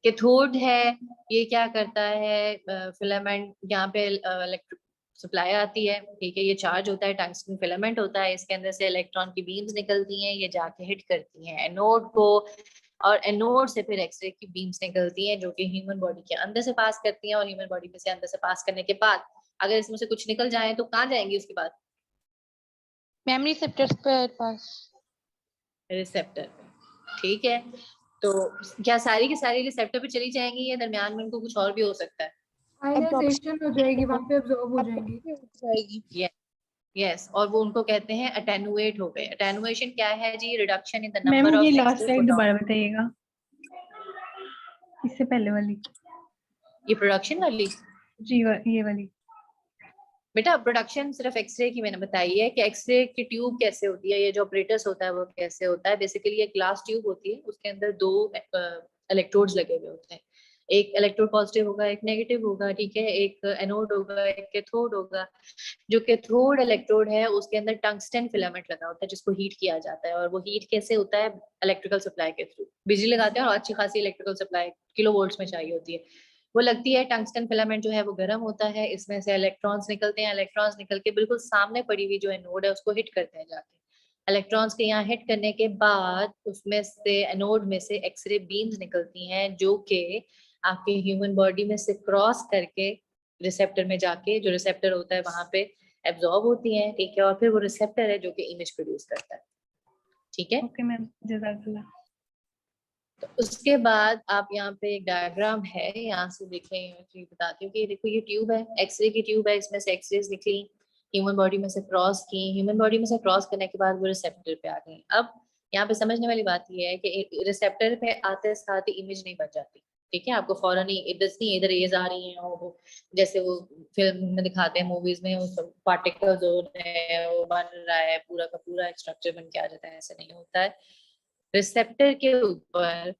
कैथोड है ये क्या करता है, फिलामेंट यहाँ पे सप्लाई आती है, ठीक है, ये चार्ज होता है, टंगस्टन फिलामेंट होता है, इसके अंदर से इलेक्ट्रॉन की बीम्स निकलती हैं, ये जाके हिट करती हैं एनोड को, और एनोड से फिर एक्सरे की बीम्स निकलती हैं जो कि ह्यूमन बॉडी के अंदर से पास करती हैं, और ह्यूमन बॉडी में से अंदर से पास करने के बाद अगर इसमें से कुछ निकल जाए तो कहाँ जाएंगी उसके बाद? मेमोरी रिसेप्टर्स पर पास। रिसेप्टर पे, ठीक है। तो क्या सारी की सारी रिसेप्टर पे चली जाएंगी या दरमियान में उनको कुछ और भी हो सकता है? आयनाइजेशन हो जाएगी, वहां पे अब्सॉर्ब हो जाएंगी। यस, और वो उनको कहते हैं अटेनुएट हो गए। अटेनुएशन क्या है जी? Reduction in the ma'am number of ये लास्ट स्लाइड दोबारा बताइएगा, इससे पहले वाली। ये प्रोडक्शन वाली जी ये वाली। बेटा प्रोडक्शन सिर्फ एक्सरे की मैंने बताई है कि एक्सरे की ट्यूब कैसे होती है, ये जो ऑपरेटर्स होता है वो कैसे होता है। बेसिकली एक ग्लास ट्यूब होती है, उसके अंदर 2 इलेक्ट्रोड्स लगे हुए होते हैं। एक इलेक्ट्रोड पॉजिटिव होगा, एक नेगेटिव होगा, ठीक है। एक एनोड होगा, एक कैथोड होगा। जो कैथोड इलेक्ट्रोड है उसके अंदर टंगस्टन फिलामेंट लगा होता है जिसको हीट किया जाता है, और वो हीट कैसे होता है? इलेक्ट्रिकल सप्लाई के थ्रू। बिजली लगाते हैं और अच्छी खासी इलेक्ट्रिकल सप्लाई किलो वोल्ट्स में चाहिए होती है, वो लगती है। टंगस्टन फिलामेंट जो है वो गर्म होता है, इसमें से इलेक्ट्रॉन्स निकलते हैं। इलेक्ट्रॉन्स निकल के बिल्कुल सामने पड़ी हुई जो एनोड है उसको हिट करते हैं जाके। इलेक्ट्रॉन्स के यहाँ हिट करने के बाद उसमें से एनोड में से एक्सरे बीम्स निकलती हैं जो कि आपके ह्यूमन बॉडी में से क्रॉस करके रिसेप्टर में जाके, जो रिसेप्टर होता है वहां पे एब्जॉर्ब होती हैं, ठीक है। और फिर वो रिसेप्टर है जो कि इमेज प्रोड्यूस करता है, ठीक है। ओके मैम, जज़ाकल्लाह। तो उसके बाद आप यहाँ पे एक डायग्राम है, यहाँ से देखें, तो बताती हूँ कि देखो ये ट्यूब है, एक्सरे की ट्यूब है, इसमें से एक्सरेज निकली, ह्यूमन बॉडी में से क्रॉस की, ह्यूमन बॉडी में से क्रॉस करने के बाद वो रिसेप्टर पे आ गई। अब यहाँ पे समझने वाली बात ये है कि रिसेप्टर पे आते साथ ही इमेज नहीं बन जाती, ठीक है। आपको फौरन ही इधर रेज आ रही है, वो जैसे वो फिल्म में दिखाते हैं, मूवीज में, वो सब पार्टिकल्स हो रहे हैं, वो बन रहा है, पूरा का पूरा स्ट्रक्चर बन के आ जाता है, ऐसा नहीं होता है। रिसेप्टर के ऊपर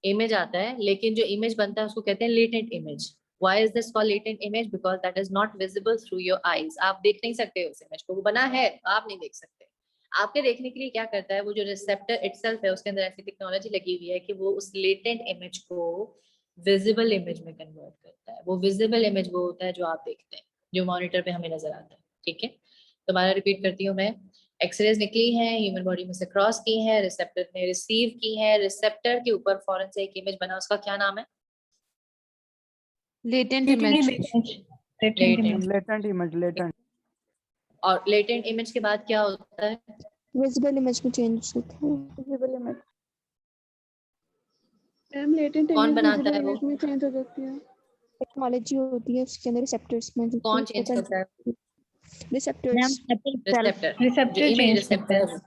इमेज आता है, लेकिन जो इमेज बनता है उसको कहते हैं latent image. Why is this called latent image? Because that is not visible through your eyes. आप देख नहीं सकते उस इमेज को, वो बना है, आप नहीं देख सकते। आपके देखने के लिए क्या करता है, वो जो रिसेप्टर इटसेल्फ है उसके अंदर ऐसी टेक्नोलॉजी लगी हुई है कि वो उस लेटेंट इमेज को विजिबल इमेज में कन्वर्ट करता है। वो विजिबल इमेज वो होता है जो आप देखते हैं, जो मॉनिटर पे हमें नजर आता है, ठीक है। दोबारा रिपीट करती हूँ मैं, एक्सरेज निकली हैं, ह्यूमन बॉडी में से क्रॉस की हैं, रिसेप्टर ने रिसीव की है, रिसेप्टर के ऊपर फौरन से एक इमेज बना, उसका क्या नाम है? Latent image. Latent image. और लेटेंट इमेज के बाद क्या होता है? विजिबल इमेज में चेंज होता है। विजिबल इमेज मैम लेटेंट कौन इमेज बनाता है वो? इमेज में चेंज हो जाती है। टेक्नोलॉजी होती है उसके अंदर, रिसेप्टर्स में जो कौन चेंज करता है? रिसेप्टर्स। रिसेप्टर, जो इमेज रिसेप्टर है,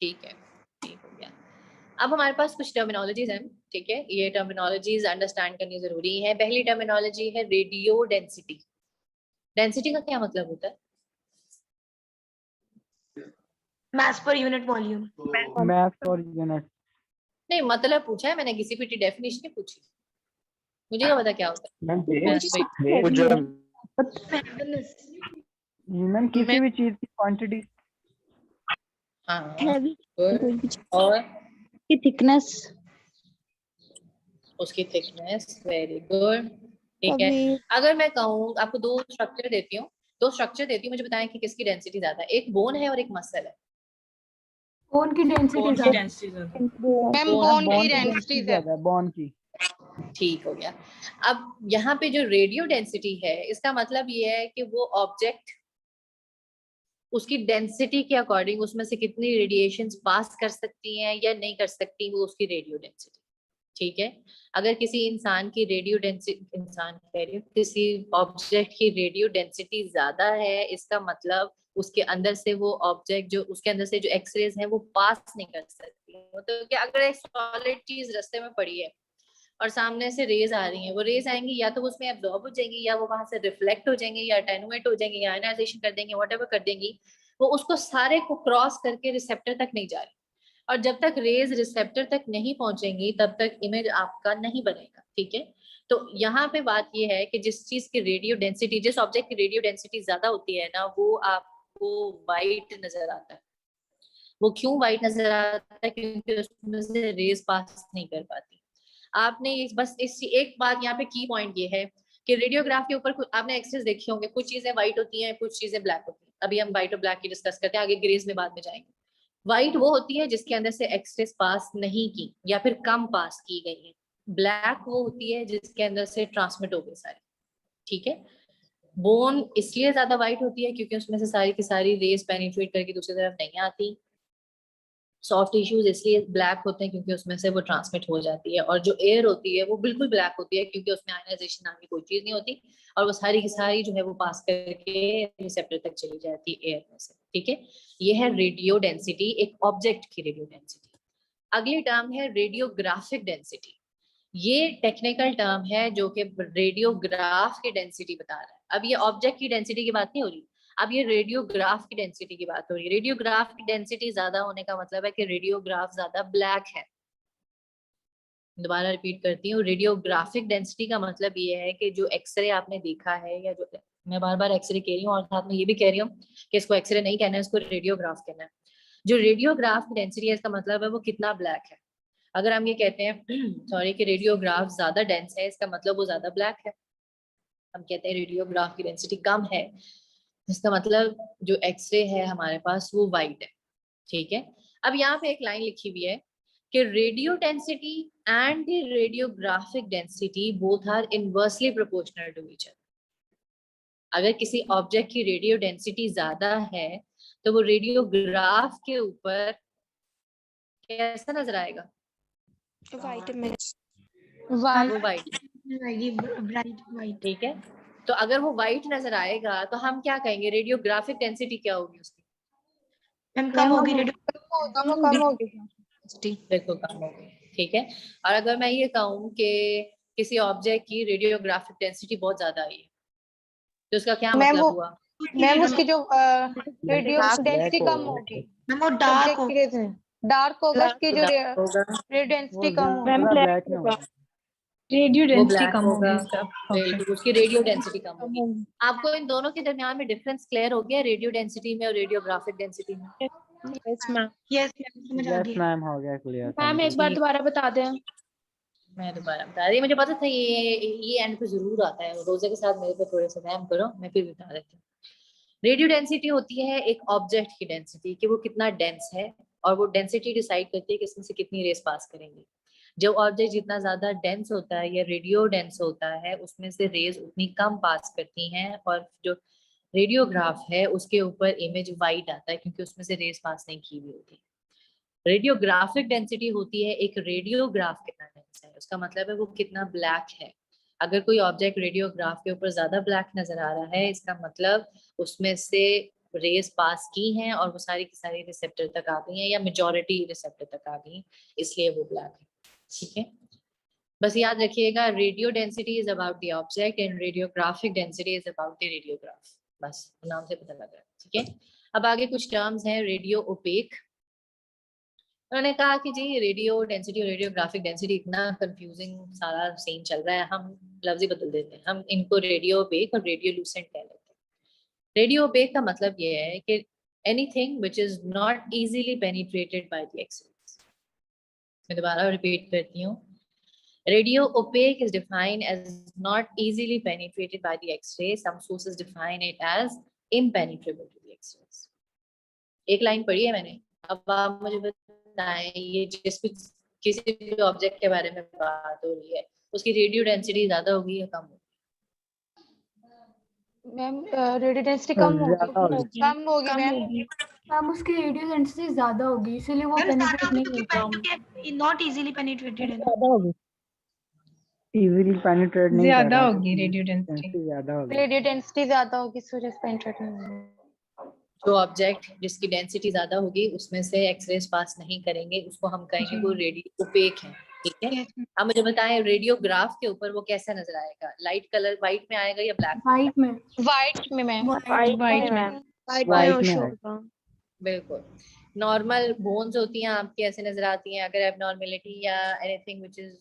ठीक है, ठीक हो गया। अब हमारे पास कुछ टर्मिनोलॉजीज हैं, ठीक है। ये टर्मिनोलॉजीज अंडरस्टैंड करनी जरूरी है। पहली टर्मिनोलॉजी है रेडियो डेंसिटी। डेंसिटी का क्या मतलब होता है? मास पर यूनिट वॉल्यूम। मैथ और यूनिट नहीं, मतलब पूछा है मैंने, किसी पीटी डेफिनेशन नहीं पूछी, मुझे क्या पता क्या होता है। ह्यूमन किसी भी चीज की क्वांटिटी। हाँ, हैवी कोई भी चीज और की थिकनेस, उसकी थिकनेस, वेरी गुड, ठीक है। अगर मैं कहूँ आपको दो स्ट्रक्चर देती हूँ, मुझे बताएं कि किसकी डेंसिटी ज्यादा है। एक बोन है और एक मसल है। बोन की डेंसिटी मैम बोन की डेंसिटी ज्यादा है, बोन की। ठीक हो गया। अब यहाँ पे जो रेडियो डेंसिटी है, इसका मतलब ये है कि वो ऑब्जेक्ट उसकी डेंसिटी के अकॉर्डिंग उसमें से कितनी रेडिएशंस पास कर सकती हैं या नहीं कर सकती, वो उसकी रेडियो डेंसिटी, ठीक है। अगर किसी इंसान की रेडियो डेंसिटी, किसी ऑब्जेक्ट की रेडियो डेंसिटी ज्यादा है, इसका मतलब उसके अंदर से वो ऑब्जेक्ट, जो उसके अंदर से जो एक्सरेज हैं वो पास नहीं कर सकती। मतलब कि अगर एक सॉलिड चीज रास्ते में पड़ी है और सामने से रेज आ रही हैं, वो रेज आएंगी या तो उसमें एब्जॉर्ब हो जाएंगी, या वो वहां से रिफ्लेक्ट हो जाएंगी, या अटेनुएट हो जाएंगी, या आयनाइजेशन कर देंगे, व्हाटएवर कर देंगी, वो उसको सारे को क्रॉस करके रिसेप्टर तक नहीं जा रही। और जब तक रेज रिसेप्टर तक नहीं पहुंचेंगी तब तक इमेज आपका नहीं बनेगा, ठीक है। तो यहाँ पे बात ये है कि जिस चीज की रेडियो डेंसिटी, जिस ऑब्जेक्ट की रेडियो डेंसिटी ज्यादा होती है ना, वो आपको वाइट नजर आता है। वो क्यों वाइट नजर आता है? क्योंकि उसमें से रेज पास नहीं कर पाती। आपने बस इस एक बात यहाँ पे की पॉइंट ये है कि रेडियोग्राफ के ऊपर आपने एक्सेस देखे होंगे, कुछ चीजें व्हाइट होती हैं, कुछ चीजें ब्लैक होती हैं। अभी हम व्हाइट और ब्लैक की डिस्कस करते हैं, आगे ग्रेज में बाद में जाएंगे, व्हाइट वो होती है जिसके अंदर से एक्सरेज पास नहीं की या फिर कम पास की गई है। ब्लैक वो होती है जिसके अंदर से ट्रांसमिट हो गई सारी। ठीक है, बोन इसलिए ज्यादा व्हाइट होती है क्योंकि उसमें से सारी की सारी रेस पेनिट्रेट करके दूसरी तरफ नहीं आती। सॉफ्ट टिश्यूज इसलिए ब्लैक होते हैं क्योंकि उसमें से वो ट्रांसमिट हो जाती है। और जो एयर होती है वो बिल्कुल ब्लैक होती है क्योंकि उसमें आयनाइजेशन नाम की कोई चीज नहीं होती और वो सारी की सारी जो है वो पास करके रिसेप्टर तक चली जाती है एयर में से। ठीक है, ये है रेडियो डेंसिटी, एक ऑब्जेक्ट की रेडियो डेंसिटी। अगली टर्म है रेडियोग्राफिक डेंसिटी। ये टेक्निकल टर्म है जो कि रेडियोग्राफ की डेंसिटी बता रहा है। अब ये ऑब्जेक्ट की डेंसिटी की बात नहीं हो रही, अब ये रेडियोग्राफ की डेंसिटी की बात हो रही है। रेडियोग्राफ की डेंसिटी ज्यादा होने का मतलब है कि रेडियोग्राफ ज्यादा ब्लैक है। दोबारा रिपीट करती हूँ, रेडियोग्राफिक डेंसिटी का मतलब ये है कि जो एक्सरे आपने देखा है, या जो मैं बार बार एक्सरे कह रही हूँ और साथ में ये भी कह रही हूँ कि इसको एक्सरे नहीं कहना है, इसको रेडियोग्राफ कहना है। जो रेडियोग्राफ की डेंसिटी है इसका मतलब है वो कितना ब्लैक है। अगर हम ये कहते हैं सॉरी कि रेडियोग्राफ ज्यादा डेंस है, इसका मतलब वो ज्यादा ब्लैक है। हम कहते हैं रेडियोग्राफ की डेंसिटी कम है, इसका मतलब जो एक्सरे है हमारे पास वो वाइट है। ठीक है, अब यहाँ पे एक लाइन लिखी हुई है कि radio density and the radiographic density both are inversely proportional to each other. अगर किसी ऑब्जेक्ट की रेडियो डेंसिटी ज्यादा है तो वो रेडियोग्राफ के ऊपर कैसा नजर आएगा? वाइट इमेज, वो वाइट, ब्राइट वाइट। ठीक है, तो अगर वो वाइट नजर आएगा तो हम क्या कहेंगे, रेडियोग्राफिक डेंसिटी क्या होगी उसकी? कम होगी, कम होगी। बिल्कुल कम होगी। ठीक है, और अगर मैं ये कहूँ कि किसी ऑब्जेक्ट की रेडियोग्राफिक डेंसिटी बहुत ज्यादा आई है तो उसका क्या मतलब हुआ? मैम उसकी जो रेडियो डेंसिटी कम होगी, मैम वो डार्क होगी, डार्क होगा, उसकी जो होगा, रेडियो डेंसिटी कम होगी। मैम ब्लैक में होगा। रेडियो वो डेंसिटी ब्लैक कम होगा, होगी उसका। बिल्कुल उसकी रेडियो डेंसिटी कम होगी। आपको इन दोनों के दरमियान में डिफरेंस क्लियर हो गया, रेडियो डेंसिटी में और रेडियोग्राफिक डेंसिटी में? यस मैम, यस समझ आ यस गई। मैम, हो गया क्लियर। मैम एक बार दोबारा बता दें। मैं दोबारा बता रही, मुझे पता था ये एंड पे जरूर आता है, रोजे के साथ मेरे पे थोड़े से रहम करो, मैं फिर बता देती हूँ। रेडियो डेंसिटी होती है एक ऑब्जेक्ट की डेंसिटी कि वो कितना डेंस है, और वो डेंसिटी डिसाइड करती है कि इसमें से कितनी रेस पास करेंगे। जो ऑब्जेक्ट जितना ज्यादा डेंस होता है या रेडियो डेंस होता है उसमें से रेस उतनी कम पास करती हैं, और जो रेडियोग्राफ है उसके ऊपर इमेज वाइट आता है क्योंकि उसमें से रेस पास नहीं की हुई होती। रेडियोग्राफिक डेंसिटी होती है एक रेडियोग्राफ कितना डेंस है, उसका मतलब है वो कितना ब्लैक है। अगर कोई ऑब्जेक्ट रेडियोग्राफ के ऊपर ज्यादा ब्लैक नजर आ रहा है इसका मतलब उसमें से रेस पास की हैं और वो सारी की सारी रिसेप्टर तक आ गई हैं या मेजॉरिटी रिसेप्टर तक आ गई, इसलिए वो ब्लैक है। ठीक है, बस याद रखिएगा, radio density is about the object and radiographic density is about the radiograph. बस नाम से पता लग रहा है। ठीक है, अब आगे कुछ टर्म्स हैं। रेडियो ओपेक, उन्होंने कहा कि जी रेडियो डेंसिटी और रेडियोग्राफिक डेंसिटी इतना कंफ्यूजिंग सारा सीन चल रहा है, हम लफ्ज ही बदल देते हैं, हम इनको रेडियो ओपेक और रेडियो लूसेंट कह लेते हैं। रेडियो ओपेक का मतलब ये है कि anything which is not easily penetrated by the X-rays. मैं दोबारा रिपीट करती हूँ, radio opaque is defined as not easily penetrated by the x-rays. Some sources define it as impenetrable to the x-rays. एक लाइन पढ़ी है मैंने, अब आप मुझे बताएं ये जिस भी किसी भी ऑब्जेक्ट के बारे में बात हो रही है उसकी रेडियो डेंसिटी ज्यादा होगी या कम होगी? मैम रेडियो डेंसिटी कम होगी, मैम उसकी रेडियो डेंसिटी ज्यादा होगी इसीलिए वो पेनिट्रेट नहीं होगा। नॉट इजीली पेनिट्रेटेड है, ज्यादा होगी, इजीली पेनिट्रेट नहीं ज्यादा कर रहा, होगी रेडियो डेंसिटी, ज्यादा होगी। रेडियो डेंसिटी ज्यादा होगी, इस वजह से पेनिट्रेट नहीं होगी। जो ऑब्जेक्ट जिसकी डेंसिटी ज्यादा होगी उसमें से एक्सरेज पास नहीं करेंगे उसको हम कहेंगे वो रेडियो ओपेक है। ठीक है, अब मुझे बताएं रेडियोग्राफ के ऊपर वो कैसा नजर आएगा, लाइट कलर वाइट में आएगा या ब्लैक? वाइट में, वाइट में मैम, वाइट में, वाइट में बिल्कुल। नॉर्मल बोन्स होती हैं आपकी ऐसे नजर आती हैं, अगर एबनॉर्मेलिटी या anything which is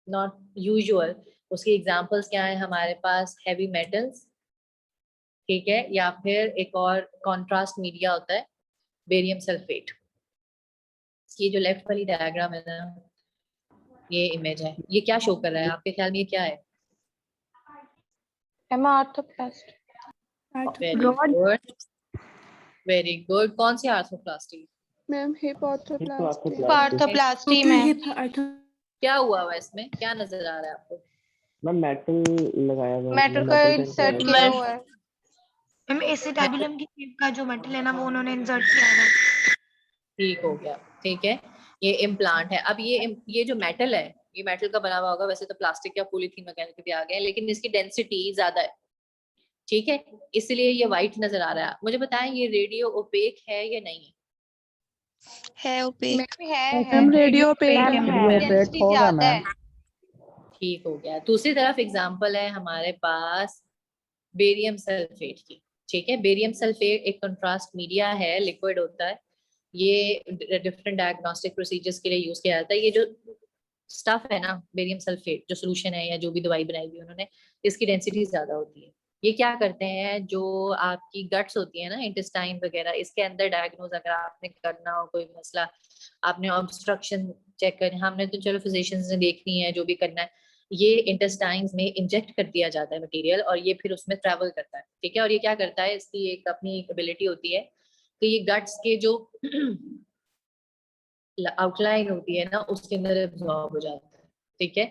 not usual, उसकी एग्जांपल्स क्या है हमारे पास? हैवी मेटल्स, ठीक है, या फिर एक और कॉन्ट्रास्ट मीडिया होता है बेरियम सल्फेट। ये जो लेफ्ट वाली डायग्राम है ना, ये इमेज है, ये क्या शो कर रहा है आपके ख्याल में? ये क्या है? एम arthroplasty, very good, very good. कौन सी आर्थ्रोप्लास्टी? Ma'am hip arthroplasty. पार्थोप्लास्टी में क्या हुआ हुआ इसमें, क्या नजर आ रहा है आपको? मैम मेटल लगाया हुआ है, मेटल का metal इंसर्ट का किया हुआ है मैम, एसिटाबुलम की शेप का जो मेटल है ना वो उन्होंने इंसर्ट किया है। ठीक हो गया, ठीक है। ये इम्प्लांट है। अब ये जो मेटल है, ये मेटल का बना हुआ होगा। वैसे तो प्लास्टिक या पॉलीथीन वगैरह के भी आ गए हैं, लेकिन इसकी डेंसिटी ज्यादा है, ठीक है, इसलिए ये व्हाइट नजर आ रहा है। मुझे बताएं ये रेडियो ओपेक है या नहीं? है ओपेक। मैम रेडियो ओपेक है। डेंसिटी ज्यादा है। ठीक हो गया। दूसरी तरफ एग्जांपल है हमारे पास बेरियम सल्फेट की, ठीक है। बेरियम सल्फेट एक कंट्रास्ट मीडिया है, लिक्विड होता है। ये डिफरेंट डायग्नोस्टिक प्रोसीजर्स के लिए यूज किया जाता है। ये जो स्टफ है ना, बेरियम सल्फेट जो सोल्यूशन है या जो भी दवाई बनाई हुई उन्होंने, इसकी डेंसिटी ज्यादा होती है। ये क्या करते हैं, जो आपकी गट्स होती है ना, इंटेस्टाइन वगैरह, इसके अंदर डायग्नोज अगर आपने करना हो कोई मसला, आपने ऑब्स्ट्रक्शन चेक करना, हमने तो चलो फिजिशियंस ने देखनी है, जो भी करना है, ये इंटेस्टाइन्स में इंजेक्ट कर दिया जाता है मटेरियल और ये फिर उसमें ट्रैवल करता है, ठीक है। और ये क्या करता है, इसकी एक अपनी एबिलिटी होती है कि ये गट्स के जो आउटलाइन होती है ना, उसके अंदर एब्जॉर्ब हो जाता है, ठीक है।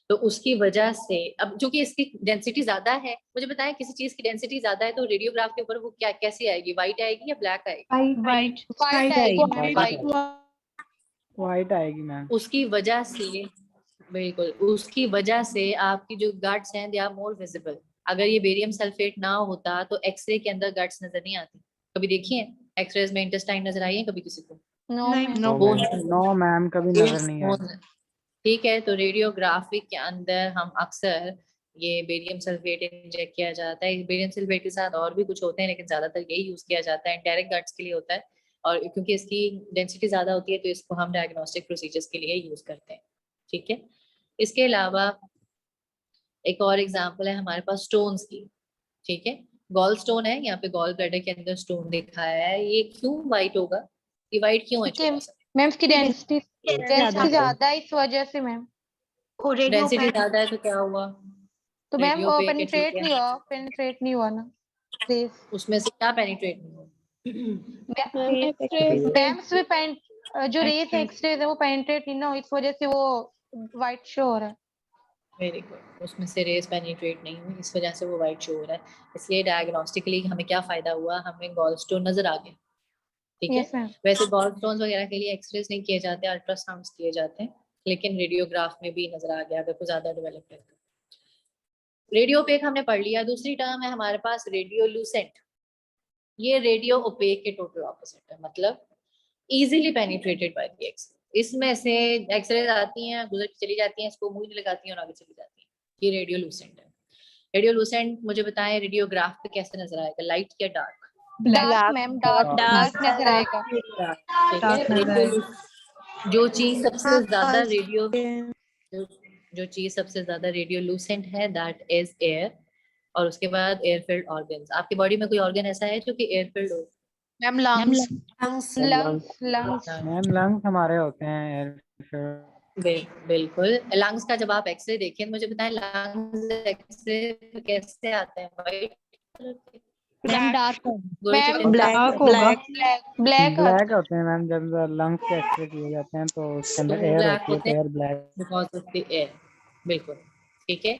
तो उसकी वजह से अब चूंकि इसकी डेंसिटी ज्यादा है, मुझे बताएं किसी चीज की डेंसिटी ज्यादा है तो रेडियोग्राफ के ऊपर वो क्या कैसी आएगी, व्हाइट आएगी या ब्लैक आएगी? व्हाइट आएगी मैम। उसकी वजह से, बिल्कुल उसकी वजह से आपकी जो गट्स हैं दे आर मोर विजिबल। अगर ये बेरियम सल्फेट ना होता तो एक्सरे के अंदर गट्स नजर नहीं आती। कभी देखिए एक्सरेज में इंटेस्टाइन नजर आई है कभी किसी को? नो मैम, कभी नजर नहीं आई। ठीक है, तो रेडियोग्राफी के अंदर हम अक्सर ये बेरियम सल्फेट इंजेक्ट किया जाता है। बेरियम सल्फेट के साथ और भी कुछ होते हैं, लेकिन ज्यादातर यही यूज किया जाता है, डायरेक्ट गट्स के लिए होता है। और क्योंकि इसकी डेंसिटी ज्यादा होती है तो इसको हम डायग्नोस्टिक प्रोसीजर्स के लिए यूज करते हैं, ठीक है। इसके अलावा एक और एग्जांपल है हमारे पास स्टोन्स की, ठीक है। गॉल स्टोन है, यहाँ पे गॉल ब्लैडर के अंदर स्टोन दिखाया है। ये क्यों व्हाइट होगा, ये व्हाइट क्यों है? मैम इसकी डेंसिटी ज्यादा है इस वजह से मैम। डेंसिटी ज्यादा है तो क्या हुआ? तो मैम रेडियो वो पे पेनिट्रेट नहीं हुआ ना रेस। उसमें से क्या पेनिट्रेट नहीं हुआ? मैम इसमें जो रेस एक्सरेज है वो पेनिट्रेट नहीं ना हो, इस वजह से वो व्हाइट शो हो रहा है। वेरी गुड, उसमें से रेस पेनिट्रेट नहीं हुई, इस वजह से वो व्हाइट शो हो रहा है। इसलिए डायग्नोस्टिकली हमें क्या फायदा हुआ, हमें गॉल स्टोन नजर आ गया, ठीक है। वैसे गॉल स्टोन्स वगैरह के लिए एक्सरेज नहीं किए जाते, अल्ट्रासाउंड्स किए जाते हैं, लेकिन रेडियोग्राफ में भी नजर आ गया अगर कुछ ज्यादा डेवलप है। रेडियो ओपेक हमने पढ़ लिया। दूसरी टर्म है हमारे पास रेडियोल्यूसेंट। ये रेडियो ओपेक के टोटल ऑपोजिट है, मतलब easily penetrated by the x ray. इसमें से एक्सरेज आती हैं, गुजर के चली जाती हैं, इसको मुंह नहीं लगाती हैं और आगे चली जाती हैं। ये रेडियोल्यूसेंट है। रेडियोल्यूसेंट मुझे बताएं रेडियोग्राफ पे कैसे नजर आएगा, लाइट या डार्क? डार्क मैम, डार्क नजर आएगा। जो चीज सबसे ज्यादा जो चीज सबसे ज्यादा रेडियोल्यूसेंट है दैट इज एयर, और उसके बाद एयर फिल्ड ऑर्गन्स। आपकी बॉडी में कोई ऑर्गन ऐसा है जो कि एयर फिल्ड हो? Ma'am lungs. मैम लंग्स हमारे होते हैं एयर। बिल्कुल। लंग्स का जब आप एक्सरे देखें, मुझे बताएं लंग्स एक्सरे कैसे आते हैं, व्हाइट कलर के? मैम डार्क ब्लैक होते हैं मैम। जब लंग्स के एक्सरे किए जाते हैं तो उसके अंदर एयर होती है, air black because of the air. बिल्कुल ठीक है।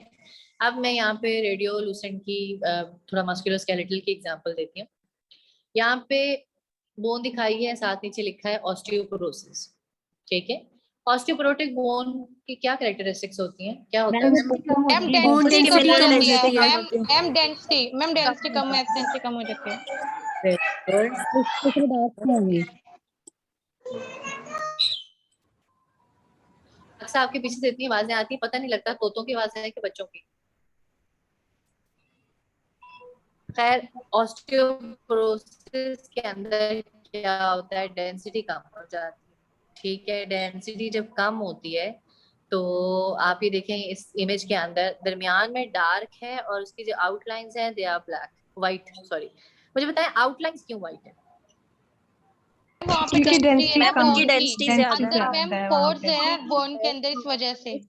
अब मैं यहाँ पे रेडियोल्यूसेंट की थोड़ा मस्कुलोस्केलेटल की एग्जांपल देती हूँ। यहाँ पे बोन दिखाई है, साथ नीचे लिखा है ऑस्टियोपोरोसिस, ठीक है। ऑस्टियोपोरोटिक बोन की क्या कैरेक्टरिस्टिक्स होती हैं, क्या होता है? डेंसिटी कम हो जाती है। अक्सर आपके पीछे से इतनी आवाजें आती हैं, पता नहीं लगता तोतों की आवाजें हैं कि बच्चों की। खैर, ऑस्टियोपोरोसिस के अंदर क्या होता है, डेंसिटी कम हो जाती है, ठीक है। डेंसिटी जब कम होती है तो आप ये देखें इस इमेज के अंदर दरमियान में डार्क है और उसकी जो आउटलाइंस हैं they are black, white, sorry. मुझे बताएं आउटलाइंस क्यों व्हाइट है? क्योंकि डेंसिटी ज्यादा है। मैम पोर्स है बोन के अंदर, इस वजह से।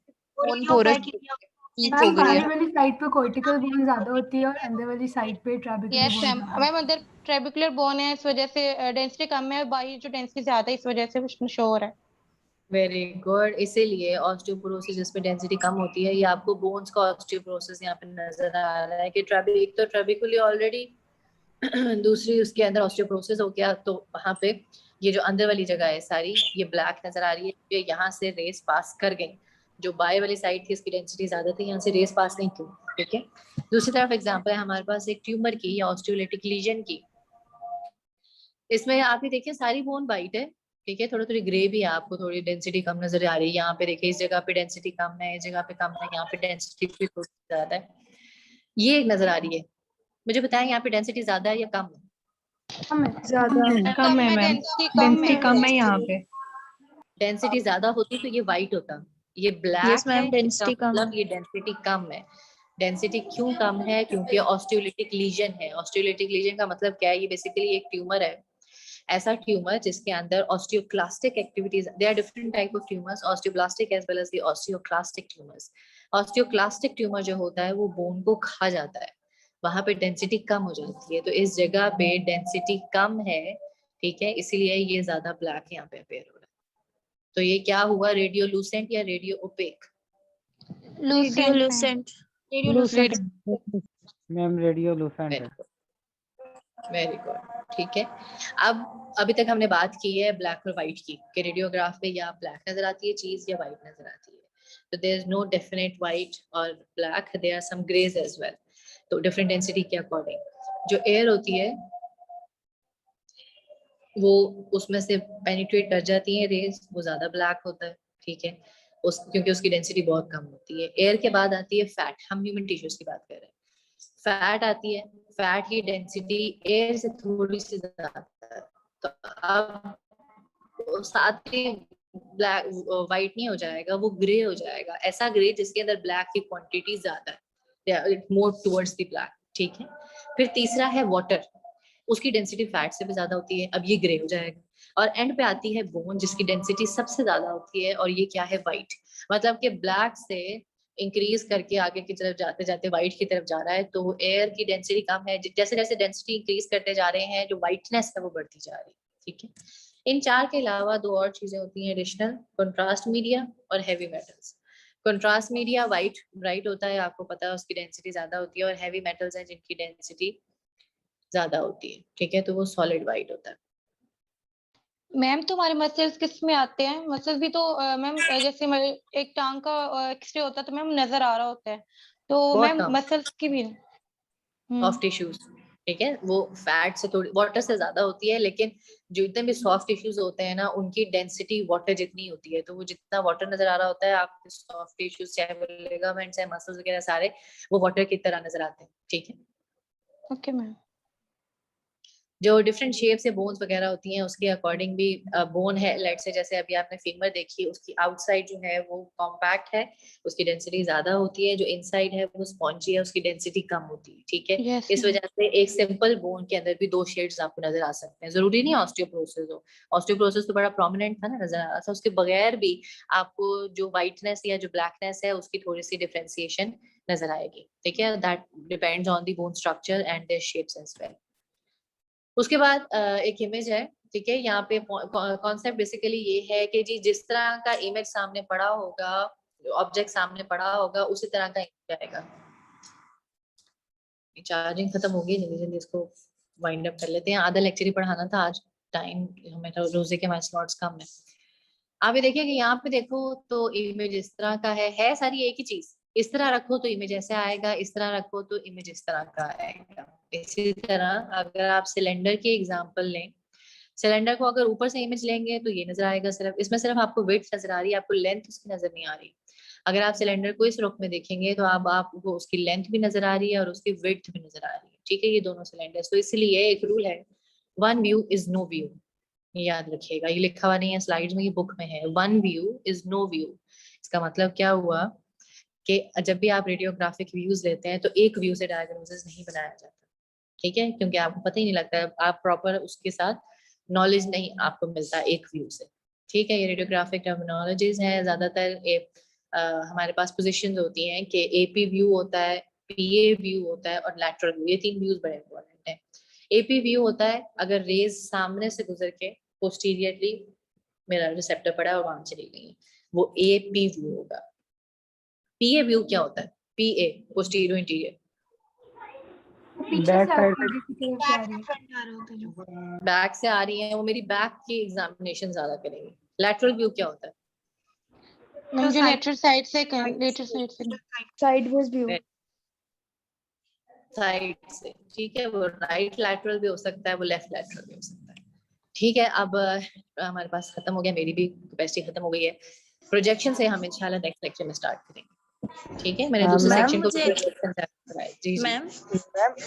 वीक मैम हो गई बाहर है। वाली साइड पे कॉर्टिकल बोन ज्यादा होती है और अंदर वाली साइड पे ट्रैबिकुलर यस बोन मैम, ज्यादा। मैम अंदर ट्रेबिकुलर बोन है, इस वजह से डेंसिटी कम है, बाहर जो डेंसिटी ज्यादा है इस वजह से कुछ शो हो रहा है। Very good. इसीलिए ऑस्टियोपोरोसिस जिसमें डेंसिटी कम होती है, ये आपको बोन्स का ऑस्टियोपोरोसिस यहाँ पे नजर आ रहा है कि एक तो ट्रेबिकुलर ऑलरेडी दूसरी उसके अंदर ऑस्टियोपोरोसिस हो गया, तो वहां पे ये जो अंदर वाली जगह है सारी ये ब्लैक नजर आ रही है। ये यहाँ से रेस पास कर गई, जो बाएं वाली साइड थी इसकी डेंसिटी ज्यादा थी, यहाँ से रेस पास नहीं की। ठीक है, दूसरी तरफ एग्जांपल है हमारे पास एक ट्यूमर की या ऑस्टियोलिटिक लीजन की। इसमें आप ही देखिए सारी बोन वाइट है, ठीक है, थोड़ी थोड़ी ग्रे भी है, आपको थोड़ी डेंसिटी कम नजर आ रही है। यहाँ पे देखिए इस जगह पे डेंसिटी कम है, इस जगह पे कम है, यहाँ पे डेंसिटी भी थोड़ी ज्यादा है, ये एक नजर आ रही है। मुझे बताएं यहाँ पे डेंसिटी ज्यादा है या कम है? ज्यादा कम है, डेंसिटी कम है। कम है यहाँ पे। डेंसिटी ज्यादा होती तो ये व्हाइट होता, ये ब्लैक यस है, मैम, इसका डेंसिटी कम मतलब है। ये डेंसिटी कम है। डेंसिटी क्यों कम है? क्योंकि ऑस्टियोलिटिक लीजन है। ऑस्टियोलिटिक लीजन का मतलब क्या है? ये बेसिकली एक ट्यूमर है, ऐसा ट्यूमर जिसके अंदर osteoclastic activities, there are different type of tumours, osteoblastic as well as the osteoclastic tumours. Osteoclastic tumour जो होता है वो बोन को खा जाता है, वहां पे डेंसिटी कम हो जाती है, तो इस जगह पे डेंसिटी कम है, ठीक है, इसीलिए ये ज्यादा ब्लैक यहाँ पे अपेयर हो रहा है। तो ये क्या हुआ, रेडियोलूसेंट या रेडियो ओपेक? रेडियोलुसेंट। मैम रेडियोलुसेंट है। वेरी गुड, ठीक है। अब अभी तक हमने बात की है ब्लैक और व्हाइट की, कि रेडियोग्राफ पे या ब्लैक नजर आती है चीज या व्हाइट नजर आती है। तो there is no definite white और black, there are some greys as well. तो डिफरेंट डेंसिटी के अकॉर्डिंग जो एयर होती है वो उसमें से पेनिट्रेट कर जाती है रेज, वो ज्यादा ब्लैक होता है, ठीक है, क्योंकि उसकी डेंसिटी बहुत कम होती है। एयर के बाद आती है फैट, हम ह्यूमन टिश्यूज की बात कर रहे हैं। फैट आती है, फैट की डेंसिटी एयर से थोड़ी सी ज्यादा है, तो अब साथ ही ब्लैक व्हाइट नहीं हो जाएगा, वो ग्रे हो जाएगा, ऐसा ग्रे जिसके अंदर ब्लैक की क्वांटिटी ज्यादा है, मोर टुवर्ड्स द ब्लैक, ठीक है। फिर तीसरा है वाटर, उसकी डेंसिटी फैट से भी ज्यादा होती है, अब ये ग्रे हो जाएगा। और एंड पे आती है बोन जिसकी डेंसिटी सबसे ज्यादा होती है, और ये क्या है, व्हाइट। मतलब कि ब्लैक से इंक्रीज करके आगे की तरफ जाते जाते व्हाइट की तरफ जा रहा है। तो एयर की डेंसिटी कम है, जैसे जैसे डेंसिटी इंक्रीज करते जा रहे हैं जो व्हाइटनेस है वो बढ़ती जा रही है, ठीक है। इन चार के अलावा दो और चीजें होती हैं एडिशनल, कंट्रास्ट मीडिया और heavy metals. Contrast media white bright होता है, आपको पता है उसकी डेंसिटी ज्यादा होती है, और हैवी मेटल्स हैं जिनकी डेंसिटी ज्यादा होती है, ठीक है, तो वो सॉलिड व्हाइट होता है। मैम तुम्हारे मसल्स किस में आते हैं? मसल्स भी तो मैम जैसे एक टांग का एक्सरे होता है तो मैम नजर आ रहा होता है, तो मैम मसल्स की भी सॉफ्ट टिश्यूज, ठीक है, वो फैट से थोड़ी वाटर से ज्यादा होती है, लेकिन जो इतने भी सॉफ्ट टिश्यूज होते हैं ना उनकी डेंसिटी वाटर जितनी होती है, तो वो जितना वाटर नजर आ रहा होता है आपके सॉफ्ट टिश्यूज चाहे वो लिगामेंट्स है, मसल्स वगैरह सारे वो वाटर की तरह नजर आते हैं, ठीक है। Okay ma'am. जो डिफरेंट शेप से बोन्स वगैरह होती हैं उसके अकॉर्डिंग भी बोन है, लेट से जैसे अभी आपने फीमर देखी, उसकी आउटसाइड जो है वो कॉम्पैक्ट है, उसकी डेंसिटी ज्यादा होती है, जो इनसाइड है वो स्पॉन्जी है, उसकी डेंसिटी कम होती है, ठीक है। Yes, इस वजह से एक सिंपल बोन के अंदर भी दो शेड्स आपको नजर आ सकते हैं, जरूरी नहीं ऑस्टियोपोरोसिस हो। ऑस्टियोपोरोसिस तो बड़ा प्रोमिनेंट था ना, नजर आ रहा था, उसके बगैर भी आपको जो व्हाइटनेस या जो ब्लैकनेस है उसकी थोड़ी सी डिफरेंशिएशन नजर आएगी, ठीक है, that depends on the bone structure and their shapes as well. उसके बाद एक इमेज है, ठीक है, यहाँ पे कॉन्सेप्ट बेसिकली ये है कि जी जिस तरह का इमेज सामने पड़ा होगा, ऑब्जेक्ट सामने पड़ा होगा, उसी तरह का इमेज आएगा। चार्जिंग खत्म हो गई, जल्दी जल्दी इसको वाइंड अप कर लेते हैं, आधा लेक्चर ही पढ़ाना था आज, टाइम हमें रोजे के हमारे स्लॉट्स कम है। आप ये देखिए कि यहाँ पे देखो तो इमेज इस तरह का है सारी एक ही चीज, इस तरह रखो तो इमेज ऐसे आएगा, इस तरह रखो तो इमेज इस तरह का आएगा। इसी तरह अगर आप सिलेंडर की एग्जांपल लें, सिलेंडर को अगर ऊपर से इमेज लेंगे तो ये नजर आएगा, सिर्फ इसमें सिर्फ आपको विड्थ नजर आ रही है, आपको लेंथ उसकी नजर नहीं आ रही। अगर आप सिलेंडर को इस रुख में देखेंगे तो आपको उसकी लेंथ भी नजर आ रही है और उसकी विड्थ भी नजर आ रही है, ठीक है, ये दोनों सिलेंडर। तो इसलिए एक रूल है, one view is no view, ये याद रखिएगा, ये लिखा हुआ नहीं है स्लाइड्स में, ये बुक में है, one view is no view. इसका मतलब क्या हुआ कि जब भी आप रेडियोग्राफिक व्यूज लेते हैं तो एक व्यू से डायग्नोसिस नहीं बनाया जाता, ठीक है, क्योंकि आपको पता ही नहीं लगता, आप प्रॉपर उसके साथ नॉलेज नहीं आपको मिलता एक व्यू से, ठीक है। ये रेडियोग्राफिक टर्मिनोलॉजीज हैं, ज्यादातर हमारे पास पोजीशंस होती हैं कि एपी व्यू होता है, पीए व्यू होता है और लैटरल व्यू, ये 3 व्यूज बड़े इंपॉर्टेंट हैं। एपी व्यू होता है अगर रेज सामने से गुजर के पोस्टीरियरली मेरा रिसेप्टर पड़ा है और वहां चली गई है, वो एपी व्यू होगा। पीए व्यू क्या होता है? पीए पोस्टीरियर इंटीरियर, पीछे बैक से साइड आगे की तरफ से आ रही है। बैक से आ रही है, वो मेरी बैक की एग्जामिनेशन ज्यादा करेंगे। लैटरल व्यू क्या होता है? मैम जो लेटरल साइड से साइडवेज व्यू। साइड से, ठीक है, वो राइट लैटरल भी हो सकता है, वो लेफ्ट लैटरल भी हो सकता है। ठीक है, अब हमारे पास खत्म हो गया, मेरी भी कैपेसिटी खत्म हो गई है। प्रोजेक्शन से हम इंशाल्लाह नेक्स्ट लेक्चर में स्टार्ट करेंगे। ठीक है, मैंने दूसरे सेक्शन को जी मैम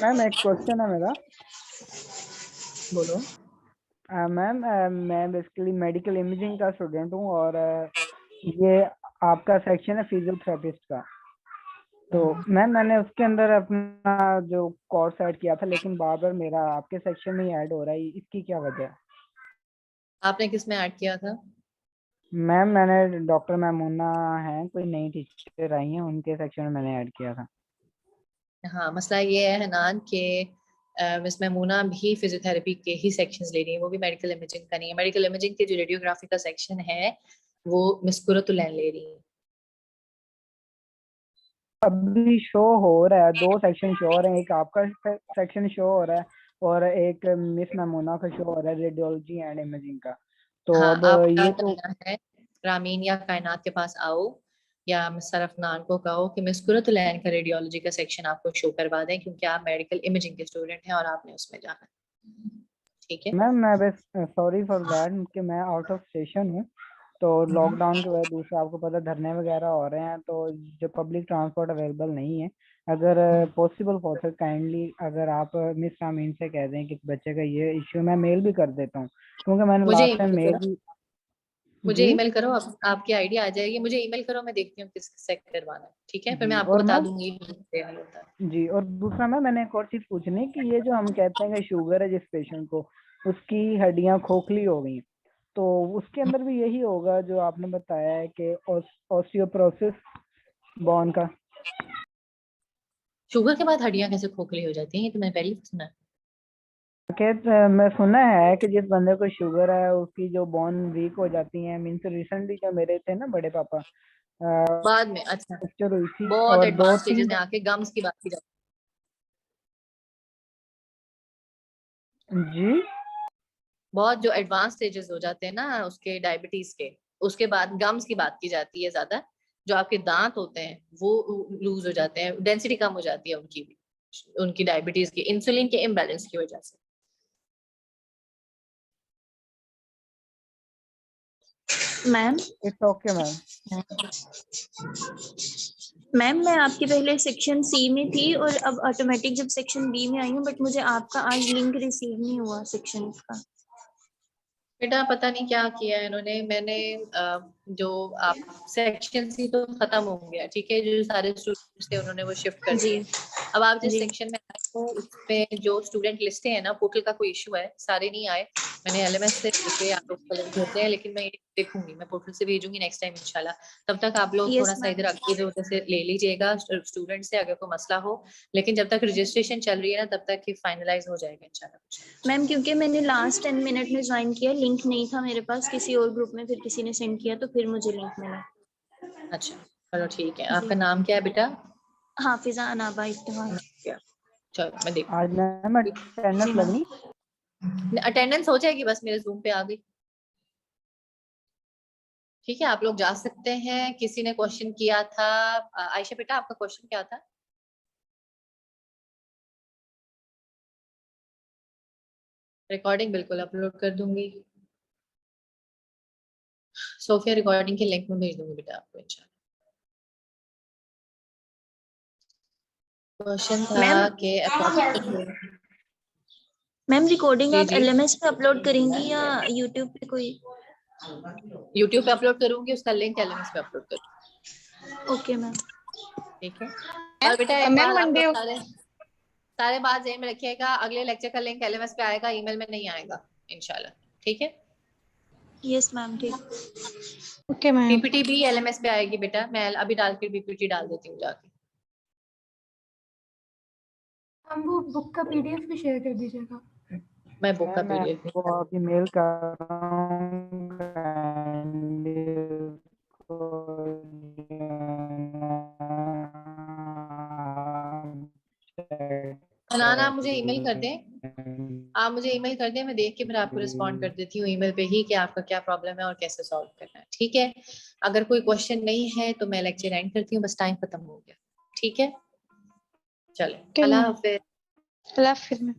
मैम एक क्वेश्चन है मेरा। बोलो। मैम मैं बेसिकली मेडिकल इमेजिंग का स्टूडेंट हूँ और ये आपका सेक्शन है फिजियोथेरेपिस्ट का। तो मैम मैंने उसके अंदर अपना जो कोर्स ऐड किया था, लेकिन बार बार मेरा आपके सेक्शन में ही ऐड हो रहा है, इसकी क्या वजह है? आपने किस में ऐड किया था? मैम मैंने डॉक्टर मैमूना है, कोई नई टीचर आई हैं, उनके सेक्शन में मैंने ऐड किया था। हाँ, मसला ये है हनान कि मिस मैमूना भी फिजियोथेरेपी के ही सेक्शंस ले रही है, वो भी मेडिकल इमेजिंग का नहीं है। मेडिकल इमेजिंग के जो रेडियोग्राफी का सेक्शन है वो मिस कुरतुलैन ले रही है। अभी शो हो रहा है, 2 सेक्शन शो हो रहे हैं, एक आपका सेक्शन शो हो रहा है और एक मिस मैमूना का शो हो रहा है, रेडियोलॉजी एंड इमेजिंग का। तो हाँ, अब आप ये क्या करना है, रामीन या कायनात के पास आओ या मिस सरफनान को कहो कि मिस कुरतुलैन का रेडियोलॉजी का सेक्शन आपको शो करवा दें, क्योंकि आप मेडिकल इमेजिंग के स्टूडेंट हैं और आपने उसमें जाना है। ठीक है मैम, मैं बस सॉरी फॉर दैट कि मैं आउट ऑफ स्टेशन हूँ, तो लॉकडाउन की वजह दूसरा आपको पता धरने वगैरह हो रहे हैं, तो जो पब्लिक ट्रांसपोर्ट अवेलेबल नहीं है। अगर पॉसिबल हो तो काइंडली अगर आप मिस रामीन से कह दें कि बच्चे का ये इश्यू, मैं मेल भी कर देता हूँ, क्योंकि मैंने मुझे लास्ट टाइम मेल भी मुझे जी ईमेल करो, आपकी आईडी आ जाएगी, मुझे ईमेल करो, मैं देखती हूँ किस से करवाना है। ठीक है, फिर मैं जी। आपको और बता मैम दूंगी नहीं होता। जी, और दूसरा मैंने एक और चीज पूछनी है कि ये जो हम कहते हैं कि शुगर है जिस पेशेंट को, उसकी हड्डियां खोखली हो गई, तो उसके अंदर भी यही होगा जो आपने बताया है कि ऑस्टियोपोरोसिस बोन का? शुगर के बाद हड्डियां कैसे खोखली हो जाती हैं, ये तो मैंने पहले सुना है। मैं सुना है कि जिस बंदे को शुगर है उसकी जो बोन वीक हो जाती है। मीन्स रिसेंटली जो मेरे थे ना बड़े पापा, बाद में, अच्छा, फ्रैक्चर हुई थी बहुत और एडवांस स्टेजेस में आके गम्स की बात की जाती जी। बहुत जो एडवांस स्टेजेस हो जाते हैं ना उसके डायबिटीज के, उसके बाद गम्स की बात की जाती है ज्यादा। जो आपके दांत होते हैं वो लूज हो जाते हैं, डेंसिटी कम हो जाती है उनकी भी, उनकी डायबिटीज की, इंसुलिन के इम्बैलेंस की वजह से। Ma'am it's okay ma'am. Ma'am मैं आपके पहले सेक्शन सी में थी और अब ऑटोमेटिक जब सेक्शन बी में आई हूँ, बट मुझे आपका आज लिंक रिसीव नहीं हुआ सेक्शन का। बेटा पता नहीं क्या किया है इन्होंने, मैंने जो आप सेक्शन सी तो खत्म हो गया, ठीक है, जो सारे स्टूडेंट्स थे उन्होंने वो शिफ्ट कर दिए। अब आप जिस जी। सेक्शन में आए हो उसमें जो स्टूडेंट लिस्टें हैं ना, पोर्टल का कोई इशू है, सारे नहीं आए। मैंने एलएमएस से लेके आप लोग कलर भेजते हैं, लेकिन मैं ये देखूंगी, मैं पोर्टल से भेजूंगी नेक्स्ट टाइम इंशाल्लाह। तब तक आप लोग Yes, थोड़ा सा इधर उधर से ले लीजिएगा स्टूडेंट से अगर कोई मसला हो, लेकिन जब तक रजिस्ट्रेशन चल रही है ना तब तक ये फाइनलाइज हो जाएगा इंशाल्लाह। मैम क्योंकि मैंने लास्ट 10 मिनट में ज्वाइन किया, लिंक नहीं था मेरे पास किसी और ग्रुप में, फिर किसी ने सेंड किया तो फिर मुझे लिंक मिला। अच्छा चलो ठीक है, आपका नाम क्या है बेटा? हाफिजा अनाबा इफ्तिखार। चलो मैं देख, आज मैम अटेंडेंस लगनी? अटेंडेंस हो जाएगी, बस मेरे जूम पे आ गई। ठीक है, आप लोग जा सकते हैं। किसी ने क्वेश्चन किया था, आयशा बेटा आपका क्वेश्चन क्या था? रिकॉर्डिंग बिल्कुल अपलोड कर दूंगी, सोफिया रिकॉर्डिंग के लिंक में भेज दूंगी बेटा आपको इंशाल्लाह। क्वेश्चन था कि मैम रिकॉर्डिंग जी आप जी एलएमएस पे अपलोड करेंगी या यूट्यूब पे कोई? यूट्यूब पे अपलोड करूंगी, उसका लिंक एलएमएस पे अपलोड करूंगी। Okay ma'am. ठीक है, और बेटा एक मैम बात आप मंडे लोग सारे बात जेब में रखिएगा, अगले लेक्चर का लिंक एलएमएस पे आएगा, ईमेल में नहीं आएगा इंशाल्लाह। ठीक है, यस मैम ठीक। Okay ma'am. पीपीटी भी एलएमएस पे आएगी बेटा, मैं अभी डाल के पीपीटी डाल देती हूँ जाके। हम वो बुक का पीडीएफ भी शेयर कर दीजिएगा। मैं बुक का मैं पीडीएफ आपको आप ईमेल कर रहा हूँ बनाना, आप मुझे ईमेल कर दें, आप मुझे ईमेल कर दें, मैं देख के फिर आपको रिस्पॉन्ड कर देती हूँ ईमेल पे ही कि आपका क्या प्रॉब्लम है और कैसे सॉल्व करना है। ठीक है, अगर कोई क्वेश्चन नहीं है तो मैं लेक्चर एंड करती हूँ, बस टाइम खत्म हो गया। ठीक है, चले, अल्लाह हाफिज। अल्लाह हाफिज।